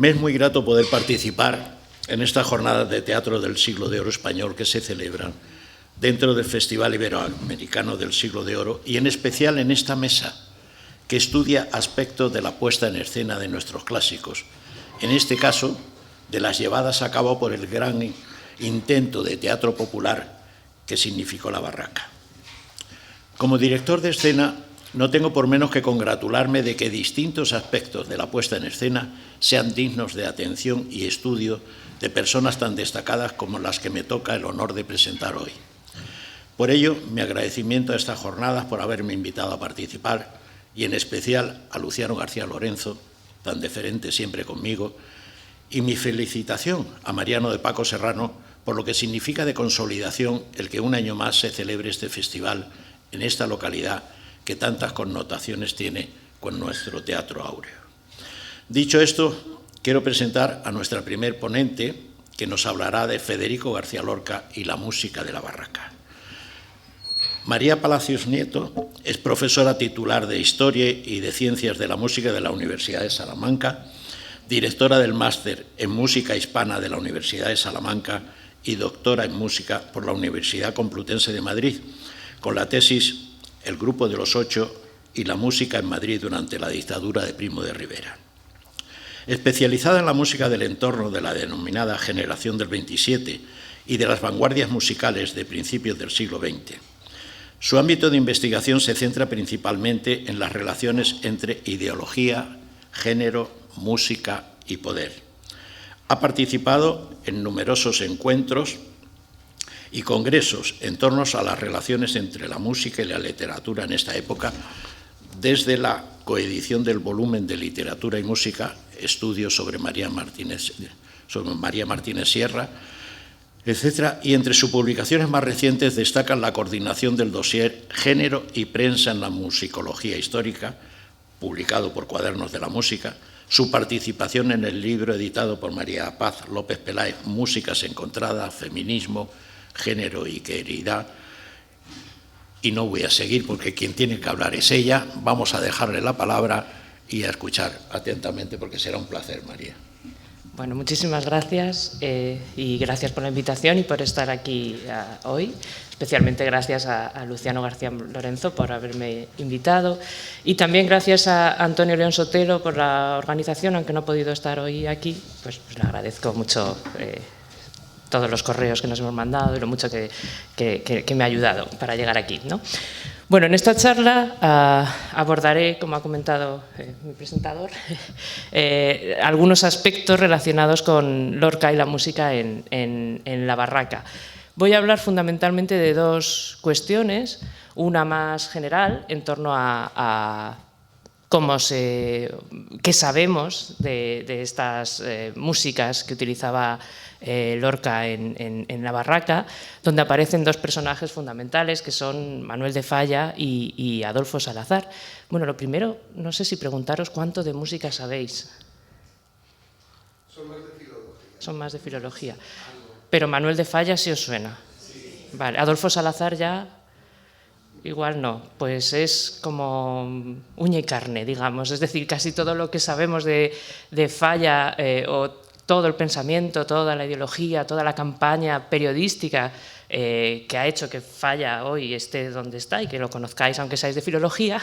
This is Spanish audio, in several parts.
Me es muy grato poder participar en estas jornadas de teatro del Siglo de Oro español que se celebran dentro del Festival Iberoamericano del Siglo de Oro y en especial en esta mesa que estudia aspectos de la puesta en escena de nuestros clásicos, en este caso de las llevadas a cabo por el gran intento de teatro popular que significó la Barraca. Como director de escena, no tengo por menos que congratularme de que distintos aspectos de la puesta en escena sean dignos de atención y estudio de personas tan destacadas como las que me toca el honor de presentar hoy. Por ello, mi agradecimiento a estas jornadas por haberme invitado a participar y en especial a Luciano García Lorenzo, tan deferente siempre conmigo, y mi felicitación a Mariano de Paco Serrano por lo que significa de consolidación el que un año más se celebre este festival en esta localidad que tantas connotaciones tiene con nuestro teatro áureo. Dicho esto, quiero presentar a nuestra primer ponente, que nos hablará de Federico García Lorca y la música de la Barraca. María Palacios Nieto es profesora titular de Historia y de Ciencias de la Música de la Universidad de Salamanca, directora del Máster en Música Hispana de la Universidad de Salamanca y doctora en Música por la Universidad Complutense de Madrid, con la tesis El Grupo de los Ocho y la música en Madrid durante la dictadura de Primo de Rivera. Especializada en la música del entorno de la denominada Generación del 27 y de las vanguardias musicales de principios del siglo XX, su ámbito de investigación se centra principalmente en las relaciones entre ideología, género, música y poder. Ha participado en numerosos encuentros y congresos en torno a las relaciones entre la música y la literatura en esta época, desde la coedición del volumen de Literatura y Música, estudios sobre María Martínez Sierra, etc. Y entre sus publicaciones más recientes destacan la coordinación del dossier Género y Prensa en la Musicología Histórica, publicado por Cuadernos de la Música, su participación en el libro editado por María Paz López Peláez, Músicas encontradas, Feminismo, Género y Queridad. Y no voy a seguir porque quien tiene que hablar es ella. Vamos a dejarle la palabra y a escuchar atentamente porque será un placer, María. Bueno, muchísimas gracias y gracias por la invitación y por estar aquí hoy. Especialmente gracias a Luciano García Lorenzo por haberme invitado y también gracias a Antonio León Sotelo por la organización, aunque no ha podido estar hoy aquí, pues le agradezco mucho todos los correos que nos hemos mandado y lo mucho que me ha ayudado para llegar aquí, ¿no? Bueno, en esta charla abordaré, como ha comentado mi presentador, algunos aspectos relacionados con Lorca y la música en la Barraca. Voy a hablar fundamentalmente de dos cuestiones, una más general en torno a qué sabemos de estas músicas que utilizaba Lorca en la Barraca, donde aparecen dos personajes fundamentales que son Manuel de Falla y Adolfo Salazar. Bueno, lo primero, no sé si preguntaros cuánto de música sabéis. Son más de filología. Son más de filología. Pero Manuel de Falla sí os suena. Sí. Vale, Adolfo Salazar ya igual no, pues es como uña y carne, digamos. Es decir, casi todo lo que sabemos de Falla o todo el pensamiento, toda la ideología, toda la campaña periodística que ha hecho que Falla hoy esté donde está y que lo conozcáis, aunque seáis de filología,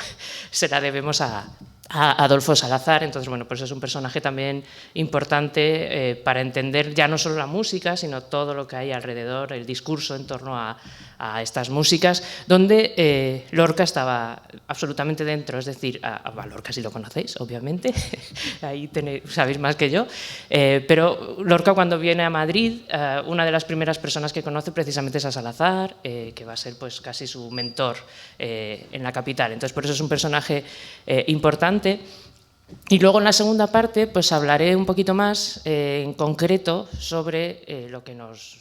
se la debemos a Adolfo Salazar. Entonces, bueno, pues es un personaje también importante para entender ya no solo la música, sino todo lo que hay alrededor, el discurso en torno a estas músicas, donde Lorca estaba absolutamente dentro. Es decir, a Lorca sí lo conocéis, obviamente, ahí sabéis más que yo, pero Lorca cuando viene a Madrid, una de las primeras personas que conoce precisamente es a Salazar, que va a ser pues casi su mentor en la capital. Entonces, por eso es un personaje importante. Y luego en la segunda parte pues hablaré un poquito más en concreto sobre lo que nos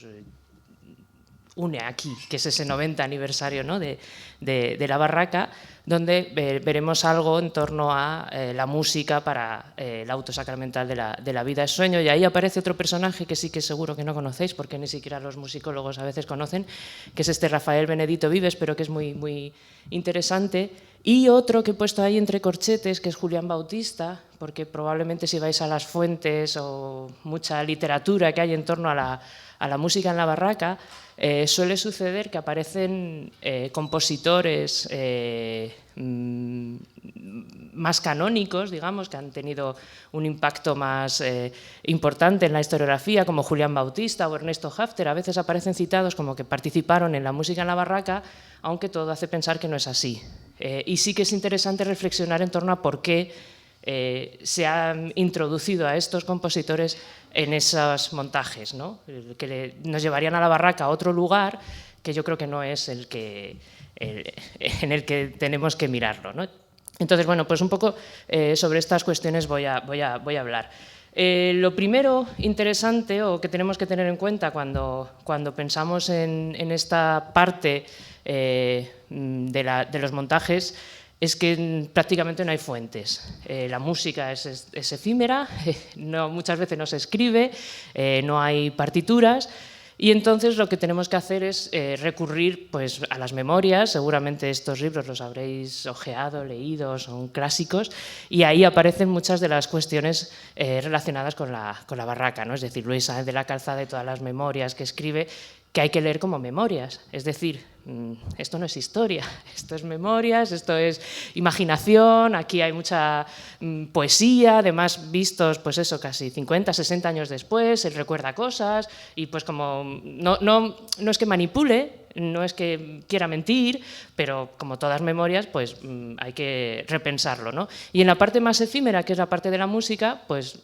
une aquí, que es ese 90 aniversario, ¿no?, de la Barraca, donde veremos algo en torno a la música para el auto sacramental de la vida es sueño, y ahí aparece otro personaje que sí que seguro que no conocéis, porque ni siquiera los musicólogos a veces conocen, que es este Rafael Benedito Vives, pero que es muy, muy interesante, y otro que he puesto ahí entre corchetes, que es Julián Bautista, porque probablemente si vais a las fuentes o mucha literatura que hay en torno a la música en la barraca, suele suceder que aparecen compositores más canónicos, digamos, que han tenido un impacto más importante en la historiografía, como Julián Bautista o Ernesto Hafter. A veces aparecen citados como que participaron en la música en la barraca, aunque todo hace pensar que no es así. Y sí que es interesante reflexionar en torno a por qué se han introducido a estos compositores en esos montajes, ¿no? Que nos llevarían a la barraca a otro lugar que yo creo que no es en el que tenemos que mirarlo, ¿no? Entonces, bueno, pues un poco sobre estas cuestiones voy a hablar. Lo primero interesante o que tenemos que tener en cuenta cuando pensamos en esta parte de los montajes es que prácticamente no hay fuentes. La música es efímera, muchas veces no se escribe, no hay partituras, y entonces lo que tenemos que hacer es recurrir pues, a las memorias. Seguramente estos libros los habréis ojeado, leído, son clásicos, y ahí aparecen muchas de las cuestiones relacionadas con la barraca, ¿no? Es decir, Luis Sáenz de la Calzada y todas las memorias que escribe, que hay que leer como memorias, es decir, esto no es historia, esto es memorias, esto es imaginación, aquí hay mucha poesía, además vistos, pues eso, casi 50, 60 años después, él recuerda cosas y pues como no es que manipule, no es que quiera mentir, pero como todas memorias, pues hay que repensarlo, ¿no? Y en la parte más efímera, que es la parte de la música, pues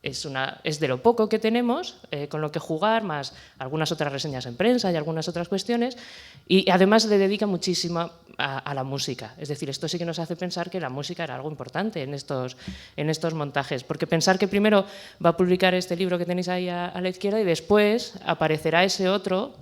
es de lo poco que tenemos, con lo que jugar, más algunas otras reseñas en prensa y algunas otras cuestiones, y además le dedica muchísimo a la música. Es decir, esto sí que nos hace pensar que la música era algo importante en estos montajes, porque pensar que primero va a publicar este libro que tenéis ahí a la izquierda y después aparecerá ese otro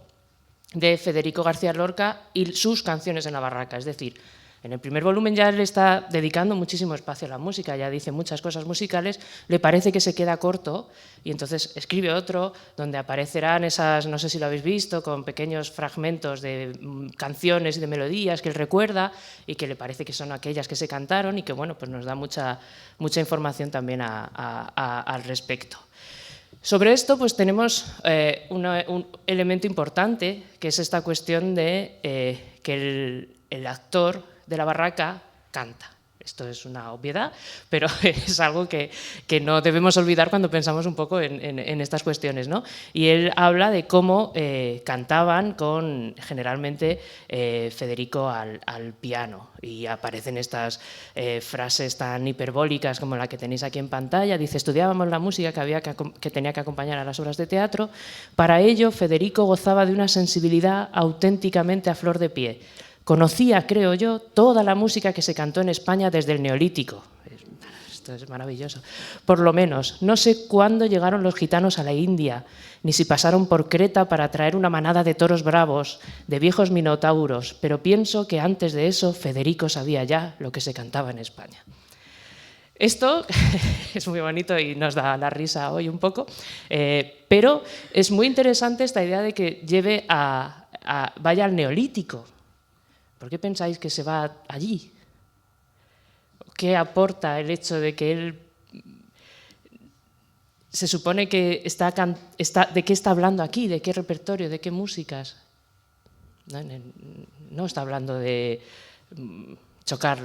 de Federico García Lorca y sus canciones en la barraca, es decir, en el primer volumen ya le está dedicando muchísimo espacio a la música, ya dice muchas cosas musicales, le parece que se queda corto y entonces escribe otro donde aparecerán esas, no sé si lo habéis visto, con pequeños fragmentos de canciones y de melodías que él recuerda y que le parece que son aquellas que se cantaron y que bueno, pues nos da mucha información también al respecto. Sobre esto pues tenemos un elemento importante, que es esta cuestión de que el actor de la barraca canta. Esto es una obviedad, pero es algo que no debemos olvidar cuando pensamos un poco en estas cuestiones, ¿no? Y él habla de cómo cantaban con generalmente Federico al piano, y aparecen estas frases tan hiperbólicas como la que tenéis aquí en pantalla. Dice: estudiábamos la música que tenía que acompañar a las obras de teatro. Para ello, Federico gozaba de una sensibilidad auténticamente a flor de pie. Conocía, creo yo, toda la música que se cantó en España desde el Neolítico. Esto es maravilloso. Por lo menos, no sé cuándo llegaron los gitanos a la India, ni si pasaron por Creta para traer una manada de toros bravos, de viejos minotauros, pero pienso que antes de eso Federico sabía ya lo que se cantaba en España. Esto es muy bonito y nos da la risa hoy un poco, pero es muy interesante esta idea de que vaya al Neolítico. ¿Por qué pensáis que se va allí? ¿Qué aporta el hecho de que él se supone que de qué está hablando aquí? ¿De qué repertorio? ¿De qué músicas? No está hablando de chocar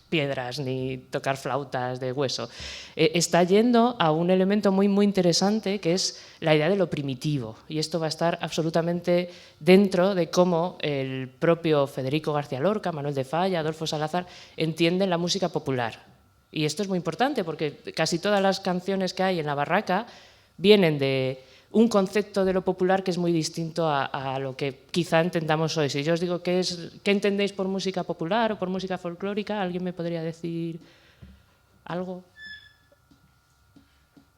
piedras ni tocar flautas de hueso. Está yendo a un elemento muy, muy interesante, que es la idea de lo primitivo. Y esto va a estar absolutamente dentro de cómo el propio Federico García Lorca, Manuel de Falla, Adolfo Salazar entienden la música popular. Y esto es muy importante porque casi todas las canciones que hay en la barraca vienen de un concepto de lo popular que es muy distinto a lo que quizá entendamos hoy. Si yo os digo ¿qué entendéis por música popular o por música folclórica? ¿Alguien me podría decir algo?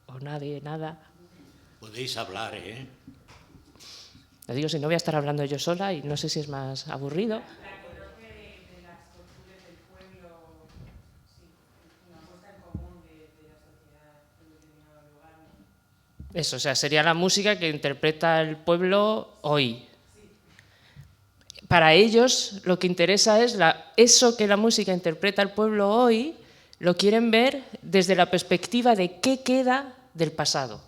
¿O nadie, nada? Podéis hablar, ¿eh? Lo digo, si no voy a estar hablando yo sola y no sé si es más aburrido. Eso, o sea, sería la música que interpreta el pueblo hoy. Para ellos lo que interesa es eso que la música interpreta el pueblo hoy, lo quieren ver desde la perspectiva de qué queda del pasado.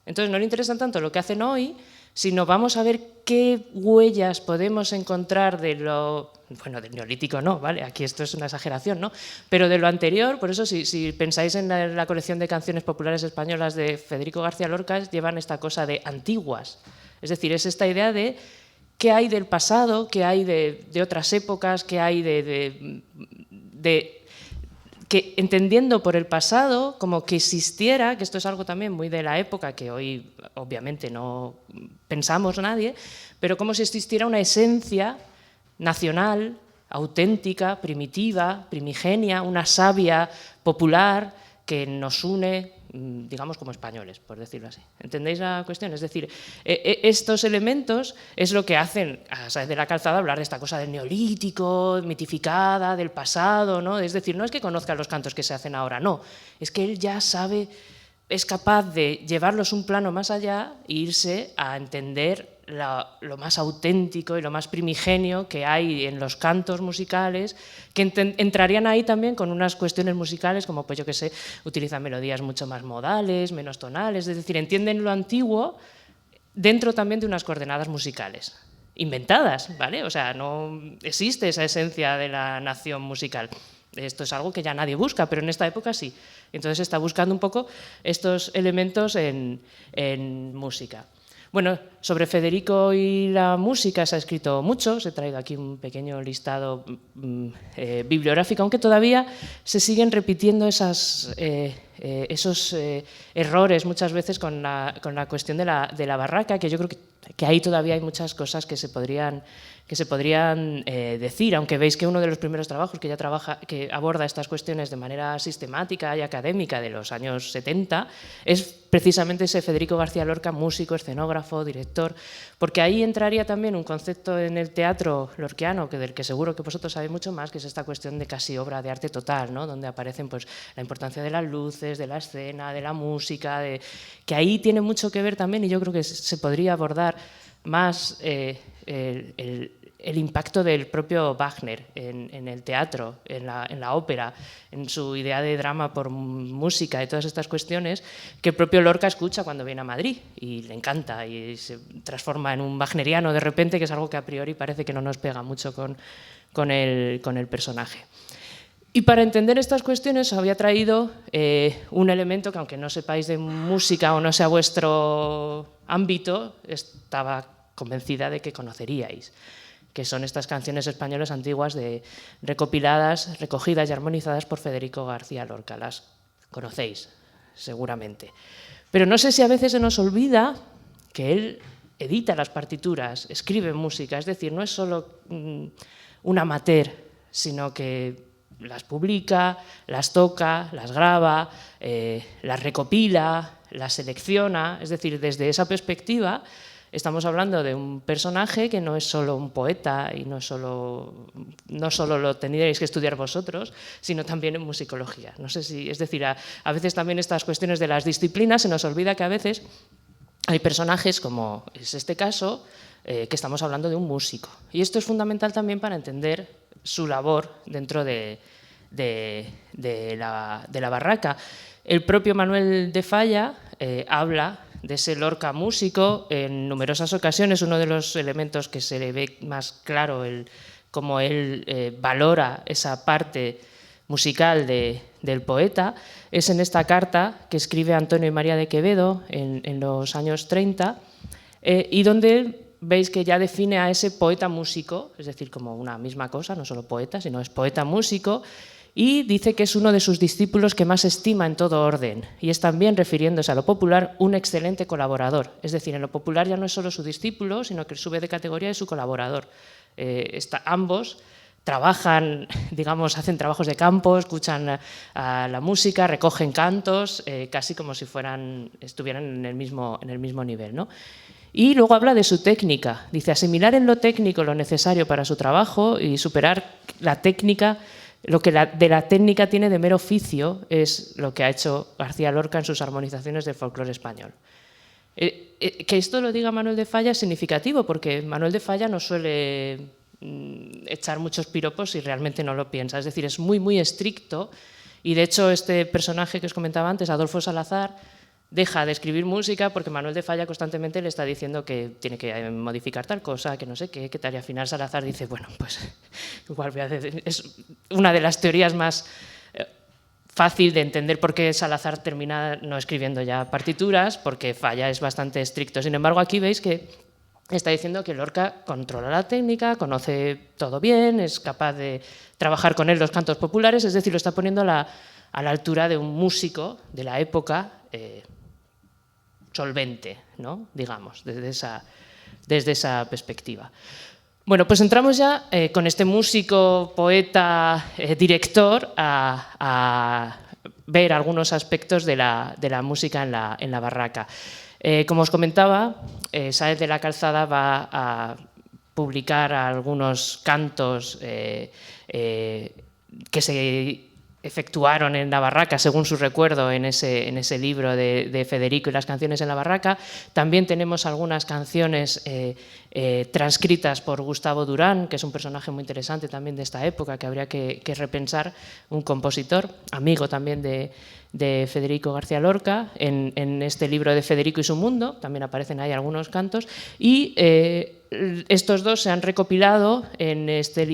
Entonces no le interesa tanto lo que hacen hoy, sino vamos a ver qué huellas podemos encontrar de lo... Bueno, del neolítico no, ¿vale? Aquí esto es una exageración, ¿no? Pero de lo anterior, por eso si pensáis en la colección de canciones populares españolas de Federico García Lorca, llevan esta cosa de antiguas. Es decir, es esta idea de qué hay del pasado, qué hay de otras épocas, qué hay que entendiendo por el pasado como que existiera, que esto es algo también muy de la época que hoy obviamente no pensamos nadie, pero como si existiera una esencia nacional, auténtica, primitiva, primigenia, una savia popular que nos une, digamos, como españoles, por decirlo así. ¿Entendéis la cuestión? Es decir, estos elementos es lo que hacen a Sáez de la Calzada hablar de esta cosa del neolítico, mitificada, del pasado, ¿no? Es decir, no es que conozca los cantos que se hacen ahora, no, es que él ya sabe, es capaz de llevarlos un plano más allá e irse a entender lo más auténtico y lo más primigenio que hay en los cantos musicales, que entrarían ahí también con unas cuestiones musicales como, pues yo qué sé, utilizan melodías mucho más modales, menos tonales, es decir, entienden lo antiguo dentro también de unas coordenadas musicales, inventadas, ¿vale? O sea, no existe esa esencia de la nación musical. Esto es algo que ya nadie busca, pero en esta época sí. Entonces está buscando un poco estos elementos en música. Bueno, sobre Federico y la música se ha escrito mucho, os he traído aquí un pequeño listado bibliográfico, aunque todavía se siguen repitiendo esos errores muchas veces con la cuestión de la barraca, que yo creo que ahí todavía hay muchas cosas que se podrían decir, aunque veis que uno de los primeros trabajos que aborda estas cuestiones de manera sistemática y académica de los años 70 es precisamente ese Federico García Lorca, músico, escenógrafo, director, porque ahí entraría también un concepto en el teatro lorquiano, del que seguro que vosotros sabéis mucho más, que es esta cuestión de casi obra de arte total, ¿no? Donde aparecen pues, la importancia de las luces, de la escena, de la música, que ahí tiene mucho que ver también, y yo creo que se podría abordar más el impacto del propio Wagner en el teatro, en la ópera, en su idea de drama por música y todas estas cuestiones que el propio Lorca escucha cuando viene a Madrid y le encanta y se transforma en un wagneriano de repente, que es algo que a priori parece que no nos pega mucho con el personaje. Y para entender estas cuestiones os había traído un elemento que, aunque no sepáis de música o no sea vuestro ámbito, estaba convencida de que conoceríais, que son estas canciones españolas antiguas recopiladas, recogidas y armonizadas por Federico García Lorca. Las conocéis, seguramente. Pero no sé si a veces se nos olvida que él edita las partituras, escribe música, es decir, no es solo un amateur, sino que las publica, las toca, las graba, las recopila, las selecciona, es decir, desde esa perspectiva estamos hablando de un personaje que no es solo un poeta y no solo lo tendríais que estudiar vosotros, sino también en musicología. No sé si, es decir, a veces también estas cuestiones de las disciplinas se nos olvida que a veces hay personajes, como es este caso, que estamos hablando de un músico. Y esto es fundamental también para entender su labor dentro de la barraca. El propio Manuel de Falla habla de ese Lorca músico en numerosas ocasiones. Uno de los elementos que se le ve más claro, cómo él valora esa parte musical del poeta, es en esta carta que escribe Antonio y María de Quevedo en los años 30, y donde veis que ya define a ese poeta músico, es decir, como una misma cosa, no solo poeta, sino es poeta músico, y dice que es uno de sus discípulos que más estima en todo orden, y es también, refiriéndose a lo popular, un excelente colaborador. Es decir, en lo popular ya no es solo su discípulo, sino que sube de categoría de su colaborador. Ambos trabajan, digamos, hacen trabajos de campo, escuchan a la música, recogen cantos, casi como si estuvieran en el mismo nivel, ¿no? Y luego habla de su técnica. Dice, asimilar en lo técnico lo necesario para su trabajo y superar la técnica lo que de la técnica tiene de mero oficio es lo que ha hecho García Lorca en sus armonizaciones del folclore español. Que esto lo diga Manuel de Falla es significativo, porque Manuel de Falla no suele echar muchos piropos y realmente no lo piensa. Es decir, es muy, muy estricto, y de hecho este personaje que os comentaba antes, Adolfo Salazar, deja de escribir música porque Manuel de Falla constantemente le está diciendo que tiene que modificar tal cosa, que no sé qué tal, y al final Salazar dice, bueno, pues igual voy a hacer... Es una de las teorías más fácil de entender por qué Salazar termina no escribiendo ya partituras, porque Falla es bastante estricto. Sin embargo, aquí veis que está diciendo que Lorca controla la técnica, conoce todo bien, es capaz de trabajar con él los cantos populares, es decir, lo está poniendo a la altura de un músico de la época solvente, ¿no? Digamos, desde esa perspectiva. Bueno, pues entramos ya con este músico, poeta, director a ver algunos aspectos de la música en la barraca. Como os comentaba, Sáez de la Calzada va a publicar algunos cantos que se efectuaron en la barraca, según su recuerdo, en ese libro de Federico y las canciones en la barraca. También tenemos algunas canciones transcritas por Gustavo Durán, que es un personaje muy interesante también de esta época, que habría que repensar, un compositor, amigo también de Federico García Lorca. En este libro de Federico y su mundo también aparecen ahí algunos cantos, y estos dos se han recopilado en este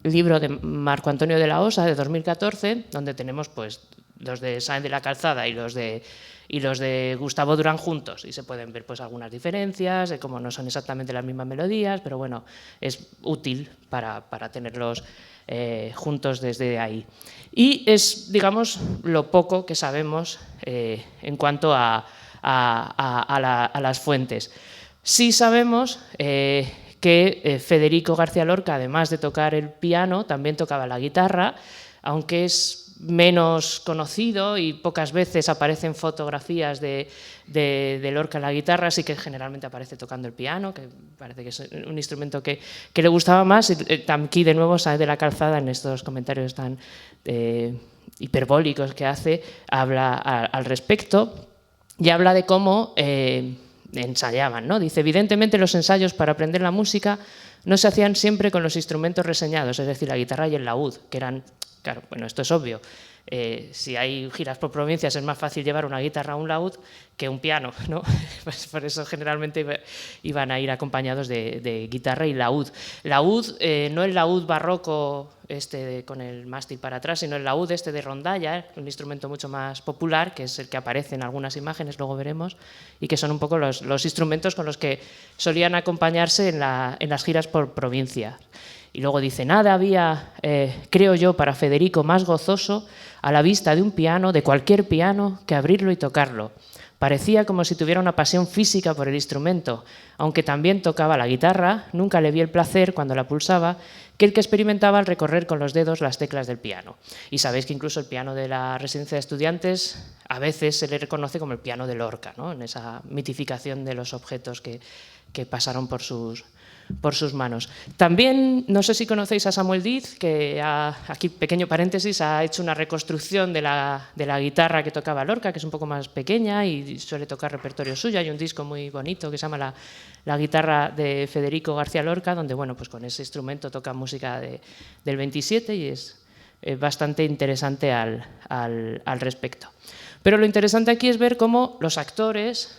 libro de Marco Antonio de la Osa, de 2014, donde tenemos pues los de Sáenz de la Calzada y los de Gustavo Durán juntos, y se pueden ver pues algunas diferencias, de cómo no son exactamente las mismas melodías, pero bueno, es útil para tenerlos juntos desde ahí. Y es, digamos, lo poco que sabemos en cuanto a las fuentes. Sí sabemos que Federico García Lorca, además de tocar el piano, también tocaba la guitarra, aunque es menos conocido y pocas veces aparecen fotografías de Lorca en la guitarra, así que generalmente aparece tocando el piano, que parece que es un instrumento que le gustaba más. Aquí de nuevo Sáenz de la Calzada, en estos comentarios tan hiperbólicos que hace, habla al respecto y habla de cómo ensayaban, ¿no? Dice, evidentemente los ensayos para aprender la música no se hacían siempre con los instrumentos reseñados, es decir, la guitarra y el laúd, que eran, claro, bueno, esto es obvio. Si hay giras por provincias es más fácil llevar una guitarra o un laúd que un piano, ¿no? Pues por eso generalmente iban a ir acompañados de guitarra y laúd. Laúd, no el laúd barroco con el mástil para atrás, sino el laúd de rondalla, un instrumento mucho más popular, que es el que aparece en algunas imágenes, luego veremos, y que son un poco los instrumentos con los que solían acompañarse en las giras por provincia. Y luego dice, nada había, creo yo, para Federico más gozoso a la vista de un piano, de cualquier piano, que abrirlo y tocarlo. Parecía como si tuviera una pasión física por el instrumento. Aunque también tocaba la guitarra, nunca le vi el placer, cuando la pulsaba, que el que experimentaba al recorrer con los dedos las teclas del piano. Y sabéis que incluso el piano de la residencia de estudiantes a veces se le reconoce como el piano de Lorca, ¿no? En esa mitificación de los objetos que pasaron por sus manos. También, no sé si conocéis a Samuel Diz, que aquí, pequeño paréntesis, ha hecho una reconstrucción de la guitarra que tocaba Lorca, que es un poco más pequeña y suele tocar repertorio suyo. Hay un disco muy bonito que se llama La guitarra de Federico García Lorca, donde, bueno, pues con ese instrumento toca música del 27 y es bastante interesante al respecto. Pero lo interesante aquí es ver cómo los actores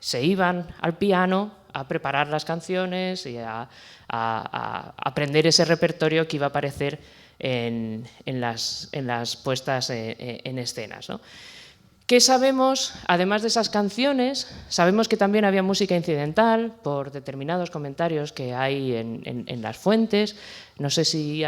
se iban al piano a preparar las canciones y a aprender ese repertorio que iba a aparecer en las puestas en escenas, ¿no? ¿Qué sabemos? Además de esas canciones, sabemos que también había música incidental por determinados comentarios que hay en las fuentes. No sé si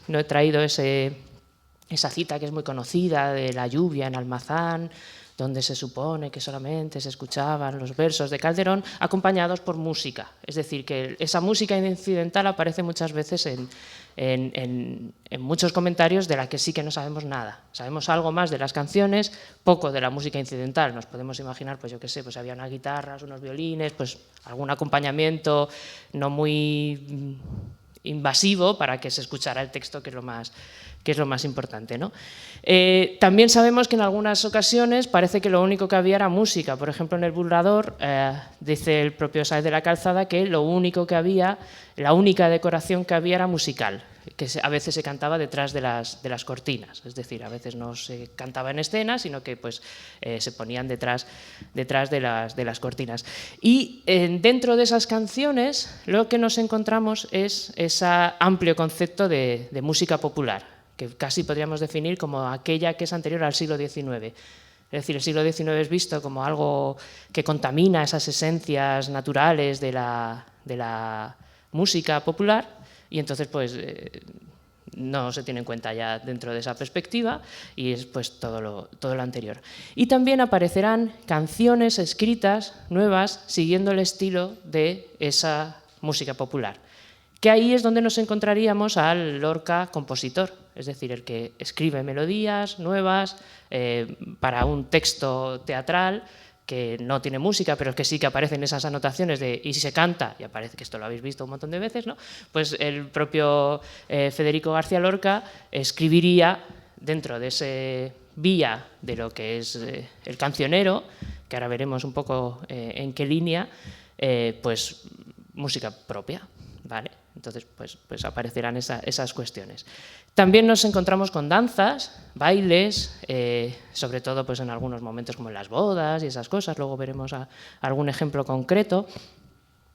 no he traído esa cita que es muy conocida de la lluvia en Almazán, donde se supone que solamente se escuchaban los versos de Calderón acompañados por música. Es decir, que esa música incidental aparece muchas veces en muchos comentarios de la que sí que no sabemos nada. Sabemos algo más de las canciones, poco de la música incidental. Nos podemos imaginar, pues yo qué sé, pues había unas guitarras, unos violines, pues algún acompañamiento no muy invasivo para que se escuchara el texto, que es lo más que es lo más importante, ¿no? También sabemos que en algunas ocasiones parece que lo único que había era música. Por ejemplo, en el burlador, dice el propio Sáenz de la Calzada que lo único que había, la única decoración que había era musical, que a veces se cantaba detrás de las cortinas, es decir, a veces no se cantaba en escena, sino que pues, se ponían detrás de las cortinas. Y dentro de esas canciones lo que nos encontramos es ese amplio concepto de música popular, que casi podríamos definir como aquella que es anterior al siglo XIX. Es decir, el siglo XIX es visto como algo que contamina esas esencias naturales de la música popular, y entonces pues, no se tiene en cuenta ya dentro de esa perspectiva, y es pues, todo lo anterior. Y también aparecerán canciones escritas nuevas siguiendo el estilo de esa música popular, que ahí es donde nos encontraríamos al Lorca compositor, es decir, el que escribe melodías nuevas para un texto teatral que no tiene música, pero que sí que aparecen esas anotaciones de y si se canta, y aparece que esto lo habéis visto un montón de veces, ¿no? Pues el propio Federico García Lorca escribiría dentro de ese vía de lo que es el cancionero, que ahora veremos un poco en qué línea, pues música propia, ¿vale? Entonces, pues aparecerán esas cuestiones. También nos encontramos con danzas, bailes, sobre todo pues en algunos momentos como en las bodas y esas cosas, luego veremos algún ejemplo concreto.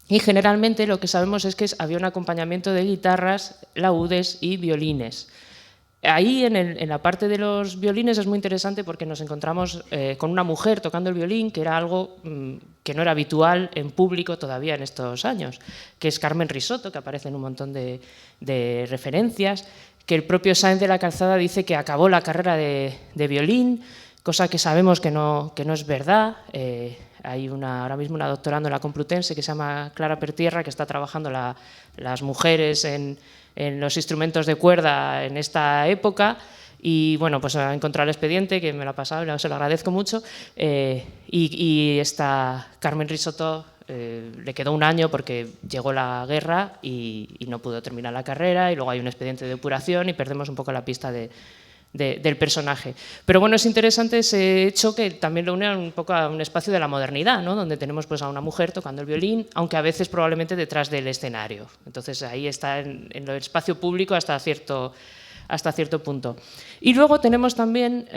Y generalmente lo que sabemos es que había un acompañamiento de guitarras, laúdes y violines. Ahí en la parte de los violines es muy interesante porque nos encontramos con una mujer tocando el violín, que era algo que no era habitual en público todavía en estos años, que es Carmen Risotto, que aparece en un montón de referencias, que el propio Sáenz de la Calzada dice que acabó la carrera de violín, cosa que sabemos que no es verdad. Hay ahora mismo una doctorando en la Complutense que se llama Clara Pertierra, que está trabajando las mujeres en los instrumentos de cuerda en esta época, y bueno, pues ha encontrado el expediente, que me lo ha pasado y se lo agradezco mucho, y esta Carmen Risotto le quedó un año porque llegó la guerra y no pudo terminar la carrera, y luego hay un expediente de depuración y perdemos un poco la pista del personaje. Pero bueno, es interesante ese hecho que también lo une un poco a un espacio de la modernidad, ¿no? Donde tenemos pues, a una mujer tocando el violín, aunque a veces probablemente detrás del escenario. Entonces ahí está en el espacio público hasta cierto punto. Y luego tenemos también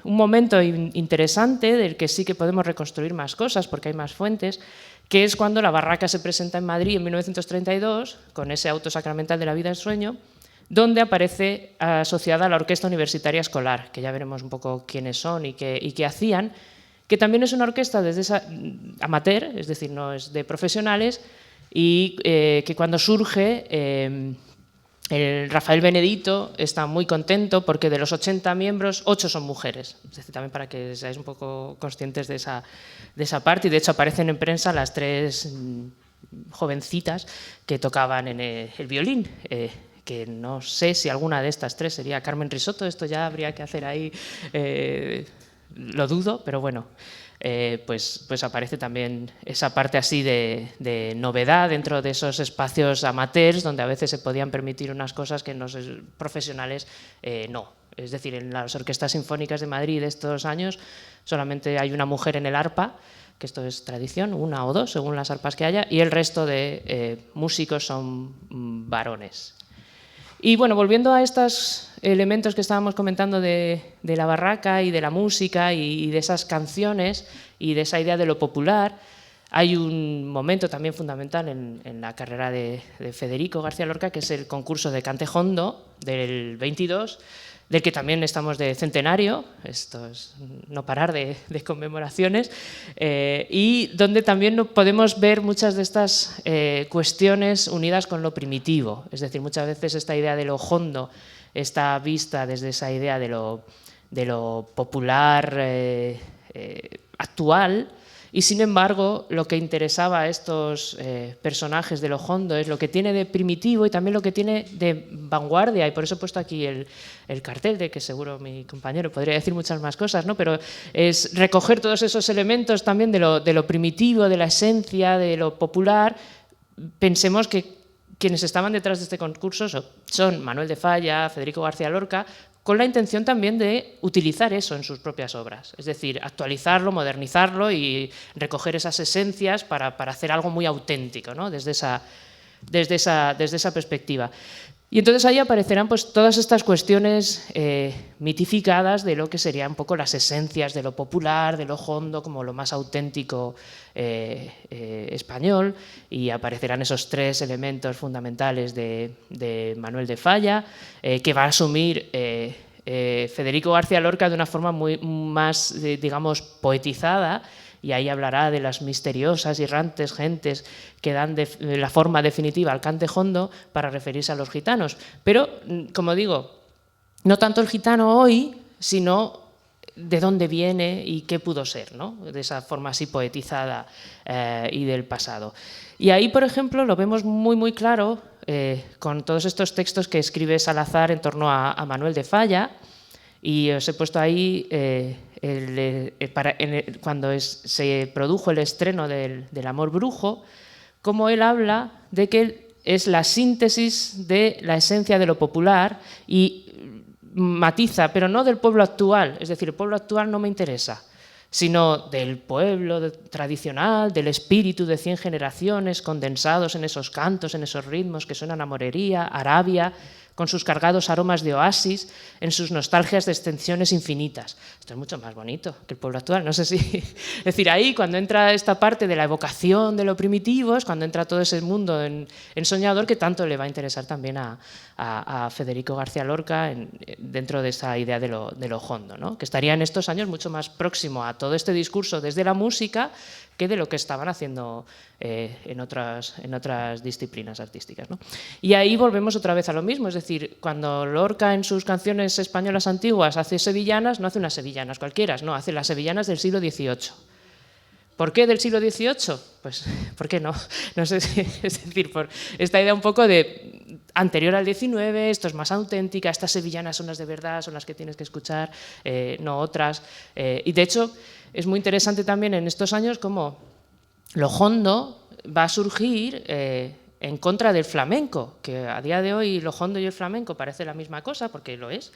un momento interesante del que sí que podemos reconstruir más cosas porque hay más fuentes, que es cuando la Barraca se presenta en Madrid en 1932 con ese auto sacramental de la vida del sueño, donde aparece asociada a la Orquesta Universitaria Escolar, que ya veremos un poco quiénes son y qué hacían, que también es una orquesta amateur, es decir, no es de profesionales, y que cuando surge, el Rafael Benedito está muy contento porque de los 80 miembros, 8 son mujeres. Es decir, también para que seáis un poco conscientes de esa parte, y de hecho aparecen en prensa las 3 jovencitas que tocaban en el violín, que no sé si alguna de estas 3 sería Carmen Risotto, esto ya habría que hacer ahí, lo dudo, pero bueno, pues aparece también esa parte así de novedad dentro de esos espacios amateurs donde a veces se podían permitir unas cosas que los profesionales no. Es decir, en las orquestas sinfónicas de Madrid de estos años solamente hay una mujer en el arpa, que esto es tradición, 1 o 2 según las arpas que haya, y el resto de músicos son varones. Y bueno, volviendo a estos elementos que estábamos comentando de la barraca y de la música y de esas canciones y de esa idea de lo popular, hay un momento también fundamental en la carrera de Federico García Lorca, que es el concurso de Cante Jondo del 22, del que también estamos de centenario, esto es no parar de conmemoraciones, y donde también podemos ver muchas de estas cuestiones unidas con lo primitivo, es decir, muchas veces esta idea de lo jondo está vista desde esa idea de lo popular actual, y sin embargo lo que interesaba a estos personajes de lo jondo es lo que tiene de primitivo y también lo que tiene de vanguardia, y por eso he puesto aquí el cartel, de que seguro mi compañero podría decir muchas más cosas, ¿no? Pero es recoger todos esos elementos también de lo primitivo, de la esencia, de lo popular. Pensemos que quienes estaban detrás de este concurso son Manuel de Falla, Federico García Lorca, con la intención también de utilizar eso en sus propias obras, es decir, actualizarlo, modernizarlo y recoger esas esencias para hacer algo muy auténtico, ¿no? desde esa perspectiva. Y entonces ahí aparecerán pues, todas estas cuestiones mitificadas de lo que serían un poco las esencias de lo popular, de lo hondo, como lo más auténtico español, y aparecerán esos tres elementos fundamentales de Manuel de Falla, que va a asumir Federico García Lorca de una forma muy más, digamos, poetizada, y ahí hablará de las misteriosas y errantes gentes que dan la forma definitiva al cante hondo para referirse a los gitanos. Pero, como digo, no tanto el gitano hoy, sino de dónde viene y qué pudo ser, ¿no? De esa forma así poetizada y del pasado. Y ahí, por ejemplo, lo vemos muy, muy claro con todos estos textos que escribe Salazar en torno a Manuel de Falla, y os he puesto ahí cuando se produjo el estreno del Amor Brujo, como él habla de que es la síntesis de la esencia de lo popular y matiza, pero no del pueblo actual, es decir, el pueblo actual no me interesa, sino del pueblo tradicional, del espíritu de 100 generaciones condensados en esos cantos, en esos ritmos que suenan a morería, Arabia, con sus cargados aromas de oasis, en sus nostalgias de extensiones infinitas. Esto es mucho más bonito que el pueblo actual, no sé si... Es decir, ahí cuando entra esta parte de la evocación de lo primitivo, es cuando entra todo ese mundo en soñador que tanto le va a interesar también a Federico García Lorca dentro de esa idea de lo hondo, ¿no? Que estaría en estos años mucho más próximo a todo este discurso desde la música que de lo que estaban haciendo en otras disciplinas artísticas, ¿no? Y ahí volvemos otra vez a lo mismo, es decir, cuando Lorca en sus canciones españolas antiguas hace sevillanas, no hace unas sevillanas cualquiera, no, hace las sevillanas del siglo XVIII. ¿Por qué del siglo XVIII? Pues, ¿por qué no? No sé si, es decir, por esta idea un poco de anterior al XIX, esto es más auténtica, estas sevillanas son las de verdad, son las que tienes que escuchar, no otras. Y de hecho, es muy interesante también en estos años cómo lo hondo va a surgir en contra del flamenco, que a día de hoy lo hondo y el flamenco parece la misma cosa, porque lo es,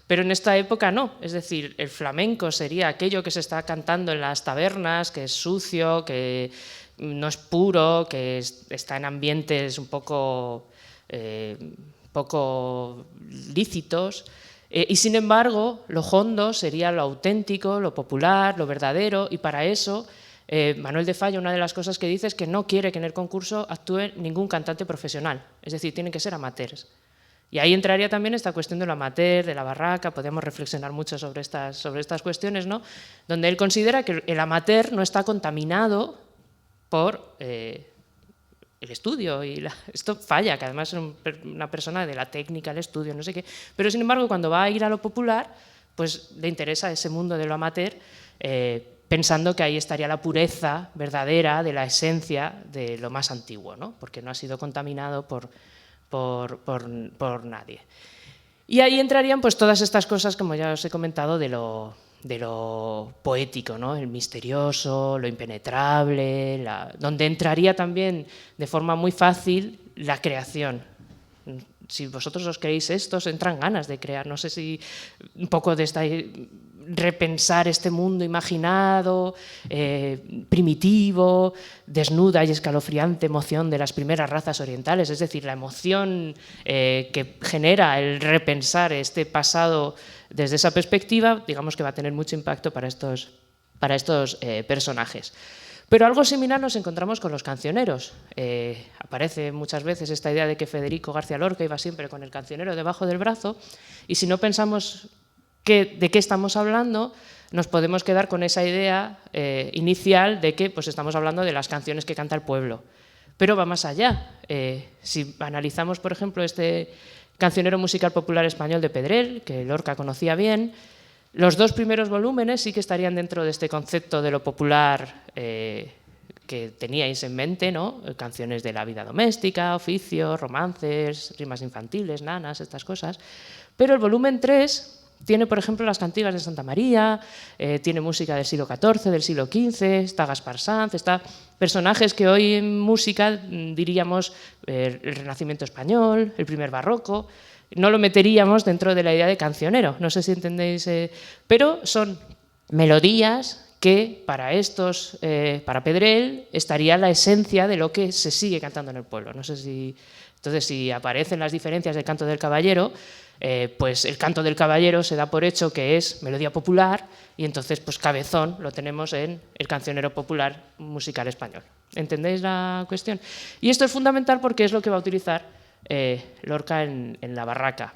pero en esta época no. Es decir, el flamenco sería aquello que se está cantando en las tabernas, que es sucio, que no es puro, que está en ambientes un poco lícitos, y sin embargo lo hondo sería lo auténtico, lo popular, lo verdadero, y para eso Manuel de Falla, una de las cosas que dice es que no quiere que en el concurso actúe ningún cantante profesional, es decir, tienen que ser amateurs. Y ahí entraría también esta cuestión de lo amateur, de la barraca, podemos reflexionar mucho sobre estas cuestiones, ¿no? Donde él considera que el amateur no está contaminado por el estudio, y esto Falla, que además es una persona de la técnica, el estudio, no sé qué, pero sin embargo cuando va a ir a lo popular, pues le interesa ese mundo de lo amateur, pensando que ahí estaría la pureza verdadera de la esencia de lo más antiguo, ¿no? Porque no ha sido contaminado por nadie. Y ahí entrarían pues todas estas cosas, como ya os he comentado, de lo poético, ¿no? El misterioso, lo impenetrable, donde entraría también de forma muy fácil la creación. Si vosotros os creéis esto, os entran ganas de crear. No sé si un poco de repensar este mundo imaginado, primitivo, desnuda y escalofriante emoción de las primeras razas orientales, es decir, la emoción que genera el repensar este pasado desde esa perspectiva, digamos que va a tener mucho impacto para estos personajes. Pero algo similar nos encontramos con los cancioneros. Aparece muchas veces esta idea de que Federico García Lorca iba siempre con el cancionero debajo del brazo, y si no pensamos de qué estamos hablando, nos podemos quedar con esa idea inicial de que pues, estamos hablando de las canciones que canta el pueblo. Pero va más allá. Si analizamos, por ejemplo, este cancionero musical popular español de Pedrell, que Lorca conocía bien, los dos primeros volúmenes sí que estarían dentro de este concepto de lo popular que teníais en mente, ¿no? Canciones de la vida doméstica, oficios, romances, rimas infantiles, nanas, estas cosas. Pero el volumen 3, tiene, por ejemplo, las cantigas de Santa María, tiene música del siglo XIV, del siglo XV, está Gaspar Sanz, está personajes que hoy en música diríamos el Renacimiento español, el primer barroco. No lo meteríamos dentro de la idea de cancionero, no sé si entendéis, pero son melodías que para para Pedrell estaría la esencia de lo que se sigue cantando en el pueblo. No sé si, entonces, si aparecen las diferencias del canto del caballero, pues el canto del caballero se da por hecho que es melodía popular y entonces pues Cabezón lo tenemos en el cancionero popular musical español. ¿Entendéis la cuestión? Y esto es fundamental porque es lo que va a utilizar Lorca en La Barraca.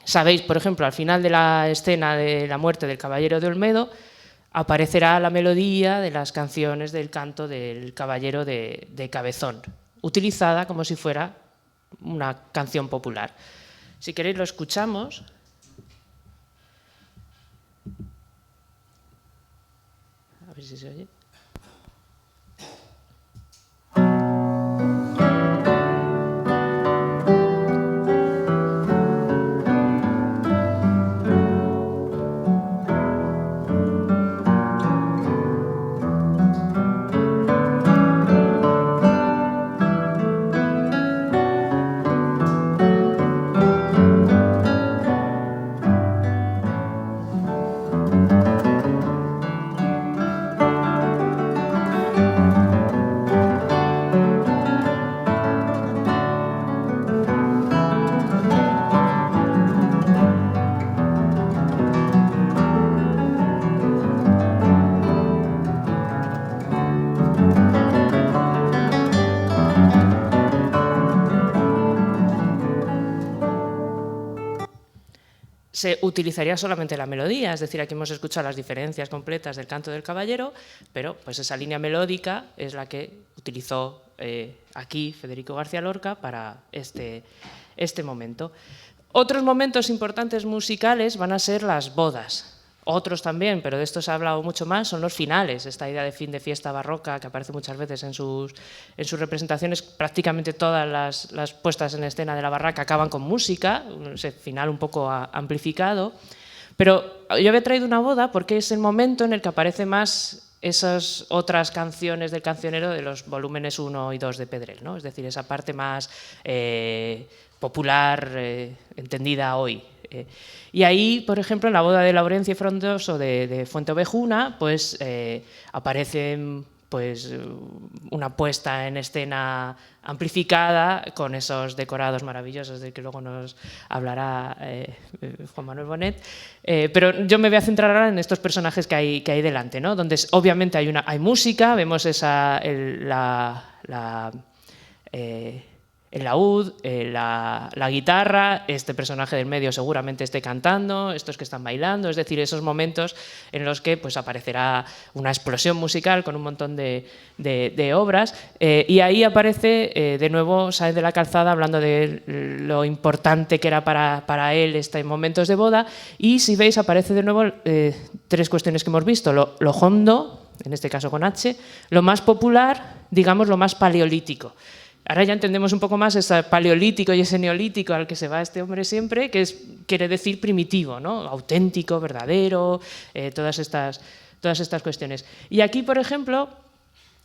Sabéis, por ejemplo, al final de la escena de la muerte del caballero de Olmedo, aparecerá la melodía de las canciones del canto del caballero de Cabezón, utilizada como si fuera una canción popular. Si queréis lo escuchamos. A ver si se oye. Se utilizaría solamente la melodía, es decir, aquí hemos escuchado las diferencias completas del canto del caballero, pero pues esa línea melódica es la que utilizó aquí Federico García Lorca para este momento. Otros momentos importantes musicales van a ser las bodas. Otros también, pero de esto se ha hablado mucho más, son los finales, esta idea de fin de fiesta barroca que aparece muchas veces en sus representaciones. Prácticamente todas las puestas en escena de La Barraca acaban con música, ese final un poco amplificado. Pero yo había traído una boda porque es el momento en el que aparecen más esas otras canciones del cancionero de los volúmenes 1 y 2 de Pedrell, ¿no? Es decir, esa parte más popular, entendida hoy. Y ahí, por ejemplo, en la boda de Laurencio y Frondoso de Fuenteovejuna, pues aparece pues, una puesta en escena amplificada con esos decorados maravillosos de que luego nos hablará Juan Manuel Bonet. Pero yo me voy a centrar ahora en estos personajes que hay delante, ¿no? Donde obviamente hay música, vemos el laúd, la guitarra, este personaje del medio seguramente esté cantando, estos que están bailando, es decir, esos momentos en los que pues, aparecerá una explosión musical con un montón de obras, y ahí aparece de nuevo Sáenz de la Calzada hablando de lo importante que era para él estos momentos de boda, y si veis aparece de nuevo tres cuestiones que hemos visto, lo hondo, en este caso con H, lo más popular, digamos lo más paleolítico. Ahora ya entendemos un poco más ese paleolítico y ese neolítico al que se va este hombre siempre, que quiere decir primitivo, ¿no? Auténtico, verdadero, todas estas cuestiones. Y aquí, por ejemplo,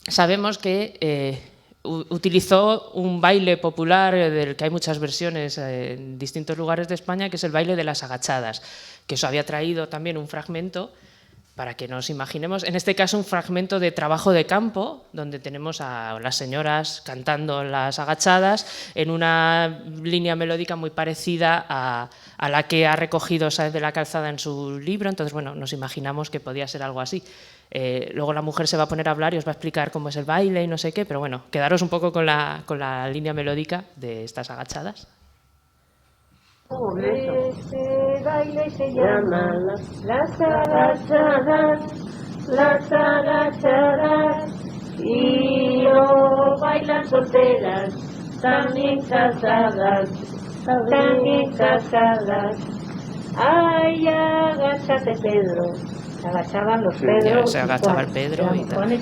sabemos que utilizó un baile popular del que hay muchas versiones en distintos lugares de España, que es el baile de las agachadas, que eso había traído también un fragmento para que nos imaginemos, en este caso un fragmento de trabajo de campo, donde tenemos a las señoras cantando las agachadas en una línea melódica muy parecida a la que ha recogido Sáenz de la Calzada en su libro, entonces bueno, nos imaginamos que podía ser algo así. Luego la mujer se va a poner a hablar y os va a explicar cómo es el baile y no sé qué, pero bueno, quedaros un poco con la línea melódica de estas agachadas. Este baile se llama las agachadas, y lo bailan solteras, también casadas. Ay, agáchate, Pedro. Se agachaban los Pedros. Se agachaba el Pedro y tal.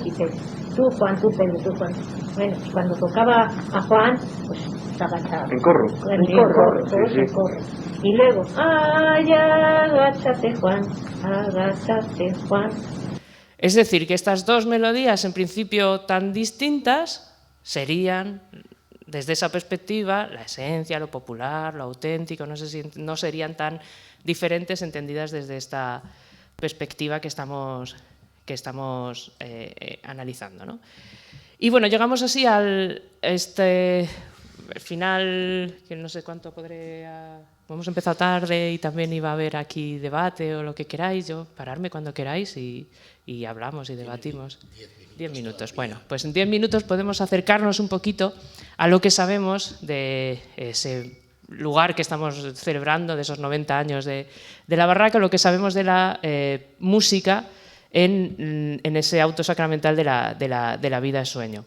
Tú, Juan, tú, Pedro, tú, Juan. Bueno, cuando tocaba a Juan, pues se agachaba. En corro. En corro, sí, todos sí. en corro. Y luego, ay, agáchate Juan, agáchate Juan. Es decir, que estas dos melodías, en principio tan distintas, serían, desde esa perspectiva, la esencia, lo popular, lo auténtico, no serían tan diferentes entendidas desde esta perspectiva que estamos analizando, ¿no? Y bueno, llegamos así al final, que no sé cuánto podré... Hemos empezado tarde y también iba a haber aquí debate o lo que queráis, yo pararme cuando queráis y hablamos y debatimos. 10 minutos. Bueno, pues en 10 minutos podemos acercarnos un poquito a lo que sabemos de ese lugar que estamos celebrando, de esos 90 años de la Barraca, lo que sabemos de la música en ese auto sacramental de la vida de sueño.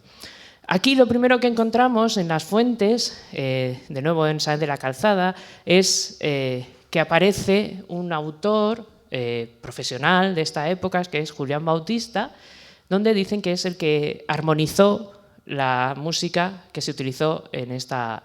Aquí lo primero que encontramos en las fuentes, de nuevo en Sáenz de la Calzada, es que aparece un autor profesional de esta época, que es Julián Bautista, donde dicen que es el que armonizó la música que se utilizó en esta